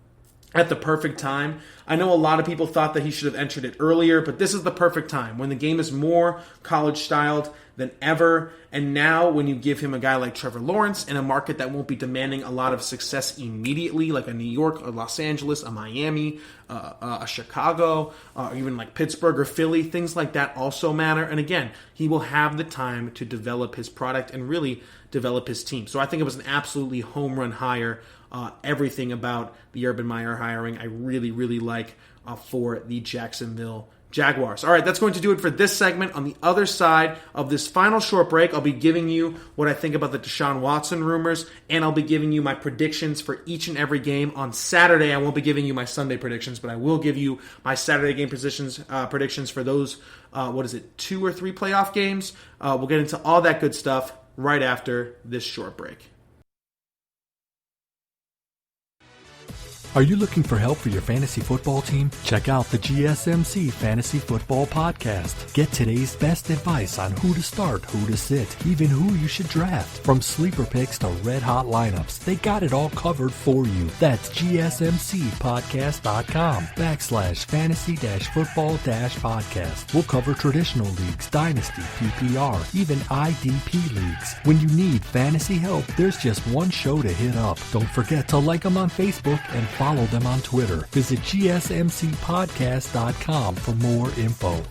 at the perfect time. I know a lot of people thought that he should have entered it earlier, but this is the perfect time when the game is more college-styled than ever. And now when you give him a guy like Trevor Lawrence in a market that won't be demanding a lot of success immediately, like a New York, a Los Angeles, a Miami, a Chicago, or even like Pittsburgh or Philly, things like that also matter. And again, he will have the time to develop his product and really develop his team. So I think it was an absolutely home run hire. Everything about the Urban Meyer hiring I really, really like for the Jacksonville Jaguars. All right, that's going to do it for this segment. On the other side of this final short break, I'll be giving you what I think about the Deshaun Watson rumors, and I'll be giving you my predictions for each and every game on Saturday. I won't be giving you my Sunday predictions, but I will give you my Saturday game predictions for those, 2 or 3 playoff games. We'll get into all that good stuff right after this short break. Are you looking for help for your fantasy football team? Check out the GSMC Fantasy Football Podcast. Get today's best advice on who to start, who to sit, even who you should draft. From sleeper picks to red-hot lineups, they got it all covered for you. That's gsmcpodcast.com/fantasy-football-podcast. We'll cover traditional leagues, dynasty, PPR, even IDP leagues. When you need fantasy help, there's just one show to hit up. Don't forget to like them on Facebook and follow them on Twitter. Visit gsmcpodcast.com for more info.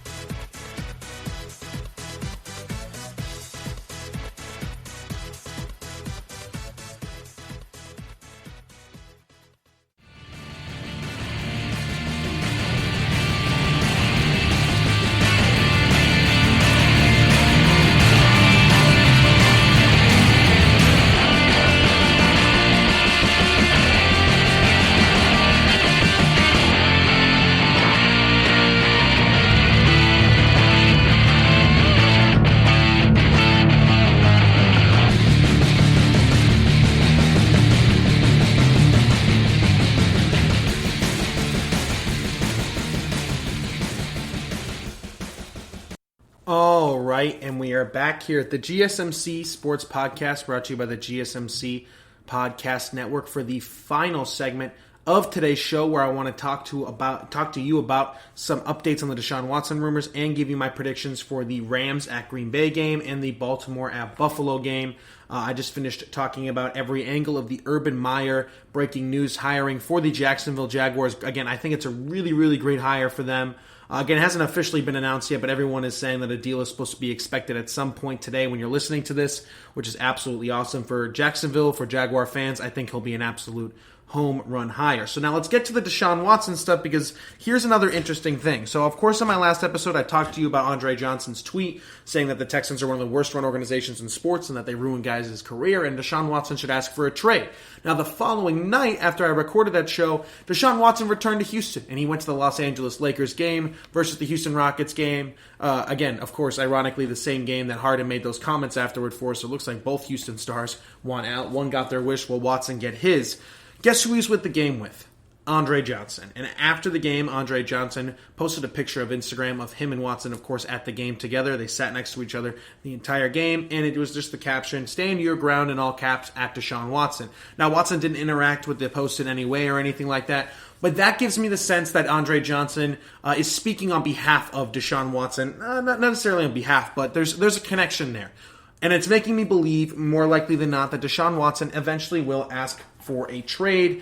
All right, and we are back here at the GSMC Sports Podcast, brought to you by the GSMC Podcast Network for the final segment of today's show, where I want to talk to you about some updates on the Deshaun Watson rumors and give you my predictions for the Rams at Green Bay game and the Baltimore at Buffalo game. I just finished talking about every angle of the Urban Meyer breaking news hiring for the Jacksonville Jaguars. Again, I think it's a really, really great hire for them. Again, it hasn't officially been announced yet, but everyone is saying that a deal is supposed to be expected at some point today when you're listening to this, which is absolutely awesome for Jacksonville, for Jaguar fans. I think he'll be an absolute home run hire. So now let's get to the Deshaun Watson stuff, because here's another interesting thing. So of course, in my last episode, I talked to you about Andre Johnson's tweet saying that the Texans are one of the worst run organizations in sports and that they ruin guys' career, and Deshaun Watson should ask for a trade. Now, the following night after I recorded that show, Deshaun Watson returned to Houston, and he went to the Los Angeles Lakers game versus the Houston Rockets game. Again, of course, ironically, the same game that Harden made those comments afterward for, so it looks like both Houston stars won out. One got their wish, while Watson get his. Guess who he's with the game with? Andre Johnson. And after the game, Andre Johnson posted a picture of Instagram of him and Watson, of course, at the game together. They sat next to each other the entire game, and it was just the caption, "Stand your ground," in all caps, at Deshaun Watson. Now, Watson didn't interact with the post in any way or anything like that, but that gives me the sense that Andre Johnson is speaking on behalf of Deshaun Watson. Not necessarily on behalf, but there's a connection there. And it's making me believe, more likely than not, that Deshaun Watson eventually will ask for a trade,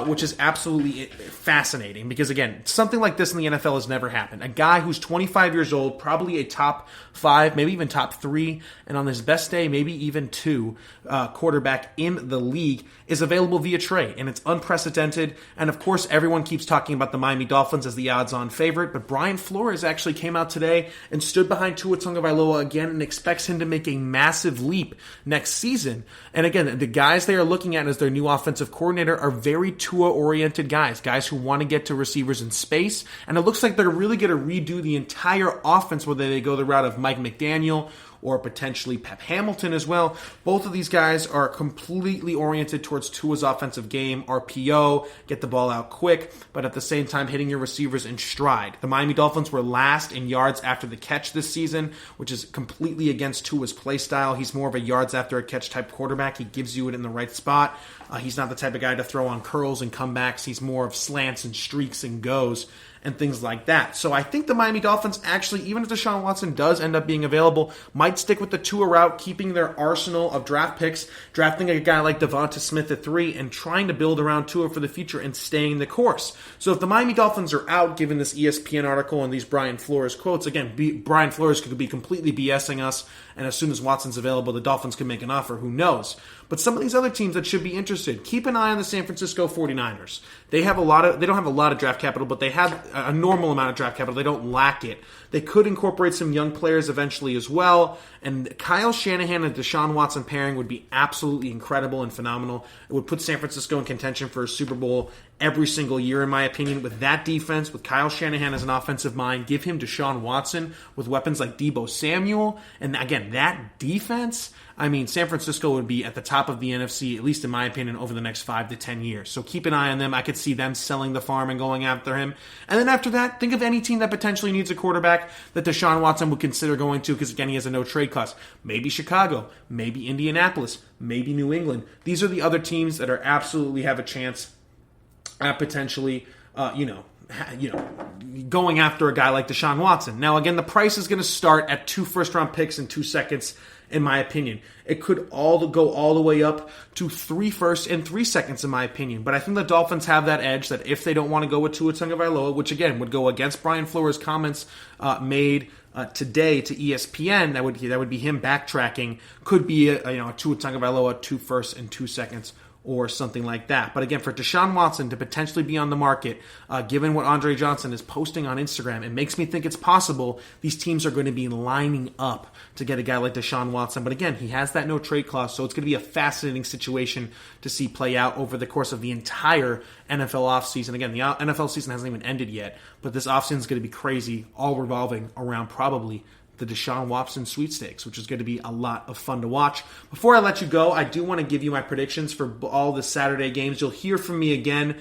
which is absolutely fascinating because, again, something like this in the NFL has never happened. A guy who's 25 years old, probably a top 5, maybe even top 3, and on his best day, maybe even 2 quarterback in the league is available via trade, and it's unprecedented. And, of course, everyone keeps talking about the Miami Dolphins as the odds-on favorite, but Brian Flores actually came out today and stood behind Tua Tagovailoa again and expects him to make a massive leap next season. And, again, the guys they are looking at as their new offensive coordinator are very Tua-oriented guys who want to get to receivers in space, and it looks like they're really going to redo the entire offense, whether they go the route of Mike McDaniel or potentially Pep Hamilton as well. Both of these guys are completely oriented towards Tua's offensive game, RPO, get the ball out quick, but at the same time hitting your receivers in stride. The Miami Dolphins were last in yards after the catch this season, which is completely against Tua's play style. He's more of a yards after a catch type quarterback. He gives you it in the right spot. He's not the type of guy to throw on curls and comebacks. He's more of slants and streaks and goes and things like that. So I think the Miami Dolphins actually, even if Deshaun Watson does end up being available, might stick with the Tua route, keeping their arsenal of draft picks, drafting a guy like Devonta Smith at 3, and trying to build around Tua for the future and staying the course. So if the Miami Dolphins are out, given this ESPN article and these Brian Flores quotes, again, Brian Flores could be completely BSing us, and as soon as Watson's available, the Dolphins can make an offer. Who knows? But some of these other teams that should be interested, keep an eye on the San Francisco 49ers. They don't have a lot of draft capital, but they have a normal amount of draft capital. They don't lack it. They could incorporate some young players eventually as well. And Kyle Shanahan and Deshaun Watson pairing would be absolutely incredible and phenomenal. It would put San Francisco in contention for a Super Bowl every single year, in my opinion. With that defense, with Kyle Shanahan as an offensive mind, give him Deshaun Watson with weapons like Deebo Samuel. And again, that defense, I mean, San Francisco would be at the top of the NFC, at least in my opinion, over the next 5 to 10 years. So keep an eye on them. I could see them selling the farm and going after him. And then after that, think of any team that potentially needs a quarterback that Deshaun Watson would consider going to, because again, he has a no trade clause. Maybe Chicago, maybe Indianapolis, maybe New England. These are the other teams that are absolutely have a chance at potentially, going after a guy like Deshaun Watson. Now, again, the price is going to start at 2 first-round picks in 2 seconds, in my opinion. It could go all the way up to 3 firsts and 3 seconds, in my opinion. But I think the Dolphins have that edge that if they don't want to go with Tua Tagovailoa, which, again, would go against Brian Flores' comments made today to ESPN, that would be him backtracking, could be a Tua Tagovailoa 2 firsts and 2 seconds or something like that. But again, for Deshaun Watson to potentially be on the market, given what Andre Johnson is posting on Instagram, it makes me think it's possible these teams are going to be lining up to get a guy like Deshaun Watson. But again, he has that no trade clause, so it's going to be a fascinating situation to see play out over the course of the entire NFL offseason. Again, the NFL season hasn't even ended yet, but this offseason is going to be crazy, all revolving around probably the Deshaun Watson sweepstakes, which is going to be a lot of fun to watch. Before I let you go, I do want to give you my predictions for all the Saturday games. You'll hear from me again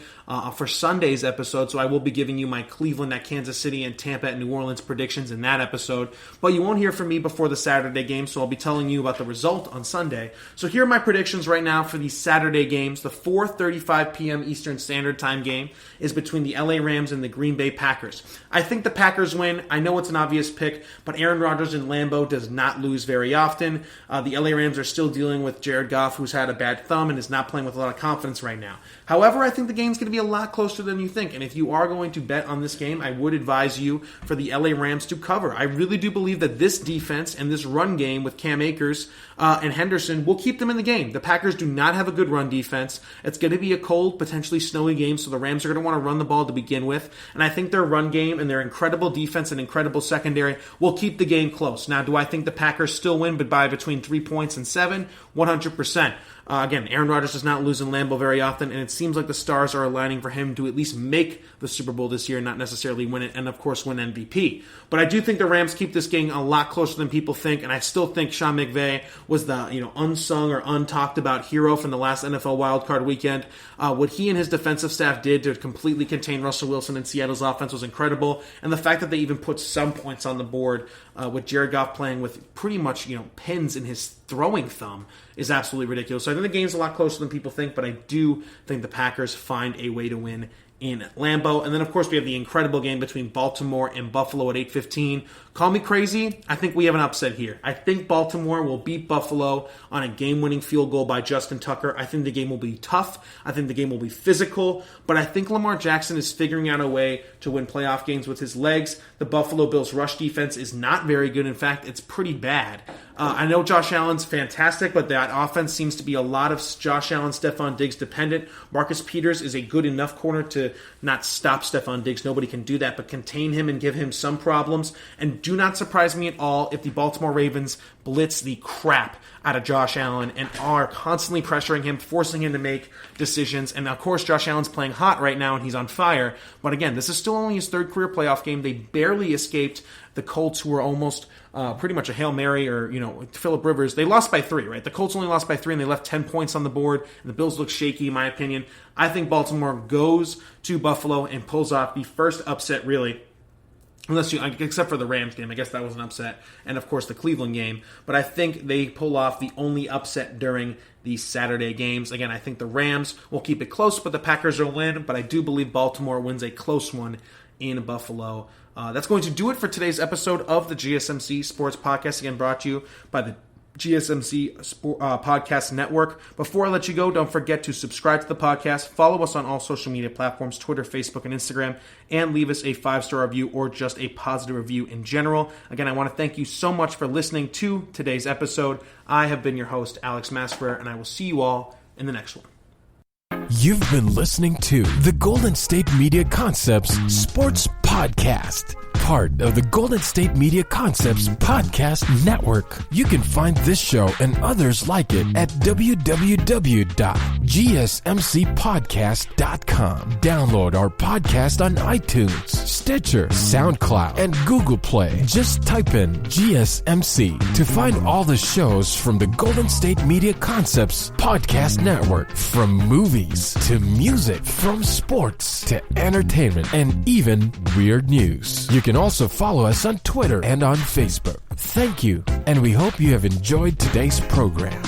for Sunday's episode, so I will be giving you my Cleveland at Kansas City and Tampa at New Orleans predictions in that episode. But you won't hear from me before the Saturday game, so I'll be telling you about the result on Sunday. So here are my predictions right now for these Saturday games. The 4:35 p.m. Eastern Standard Time game is between the LA Rams and the Green Bay Packers. I think the Packers win. I know it's an obvious pick, but Aaron Rodgers in Lambeau does not lose very often. The LA Rams are still dealing with Jared Goff, who's had a bad thumb and is not playing with a lot of confidence right now. However, I think the game's going to be a lot closer than you think, and if you are going to bet on this game, I would advise you for the LA Rams to cover. I really do believe that this defense and this run game with Cam Akers and Henderson will keep them in the game. The Packers do not have a good run defense. It's going to be a cold, potentially snowy game, so the Rams are going to want to run the ball to begin with, and I think their run game and their incredible defense and incredible secondary will keep the game close. Now, do I think the Packers still win, but by between 3 points and 7? 100%. Again, Aaron Rodgers does not lose in Lambeau very often, and it seems like the stars are aligning for him to at least make the Super Bowl this year, not necessarily win it, and of course win MVP. But I do think the Rams keep this game a lot closer than people think, and I still think Sean McVay was the unsung or untalked about hero from the last NFL wildcard weekend. What he and his defensive staff did to completely contain Russell Wilson and Seattle's offense was incredible, and the fact that they even put some points on the board with Jared Goff playing with pretty much pins in his throwing thumb is absolutely ridiculous. So I think the game's a lot closer than people think, but I do think the Packers find a way to win in Lambeau. And then, of course, we have the incredible game between Baltimore and Buffalo at 8:15. Call me crazy. I think we have an upset here. I think Baltimore will beat Buffalo on a game-winning field goal by Justin Tucker. I think the game will be tough. I think the game will be physical. But I think Lamar Jackson is figuring out a way to win playoff games with his legs. The Buffalo Bills' rush defense is not very good. In fact, it's pretty bad. I know Josh Allen's fantastic, but that offense seems to be a lot of Josh Allen, Stephon Diggs dependent. Marcus Peters is a good enough corner to not stop Stephon Diggs. Nobody can do that, but contain him and give him some problems. And do not surprise me at all if the Baltimore Ravens blitz the crap out of Josh Allen and are constantly pressuring him, forcing him to make decisions. And of course, Josh Allen's playing hot right now and he's on fire. But again, this is still only his third career playoff game. They barely escaped the Colts, who were almost pretty much a Hail Mary, or, Phillip Rivers. They lost by 3, right? The Colts only lost by 3 and they left 10 points on the board. And the Bills look shaky, in my opinion. I think Baltimore goes to Buffalo and pulls off the first upset, really. Except for the Rams game. I guess that was an upset. And, of course, the Cleveland game. But I think they pull off the only upset during the Saturday games. Again, I think the Rams will keep it close, but the Packers will win. But I do believe Baltimore wins a close one in Buffalo. That's going to do it for today's episode of the GSMC Sports Podcast. Again, brought to you by the GSMC Podcast Network. Before I let you go, don't forget to subscribe to the podcast, follow us on all social media platforms, Twitter, Facebook, and Instagram, and leave us a 5-star review or just a positive review in general. Again, I want to thank you so much for listening to today's episode. I have been your host, Alex Masfer, and I will see you all in the next one. You've been listening to the Golden State Media Concepts Sports Podcast, part of the Golden State Media Concepts Podcast Network. You can find this show and others like it at www.gsmcpodcast.com. Download our podcast on iTunes, Stitcher, SoundCloud, and Google Play. Just type in GSMC to find all the shows from the Golden State Media Concepts Podcast Network, from movies to music, from sports to entertainment, and even weird news. You can also follow us on Twitter and on Facebook. Thank you, and we hope you have enjoyed today's program.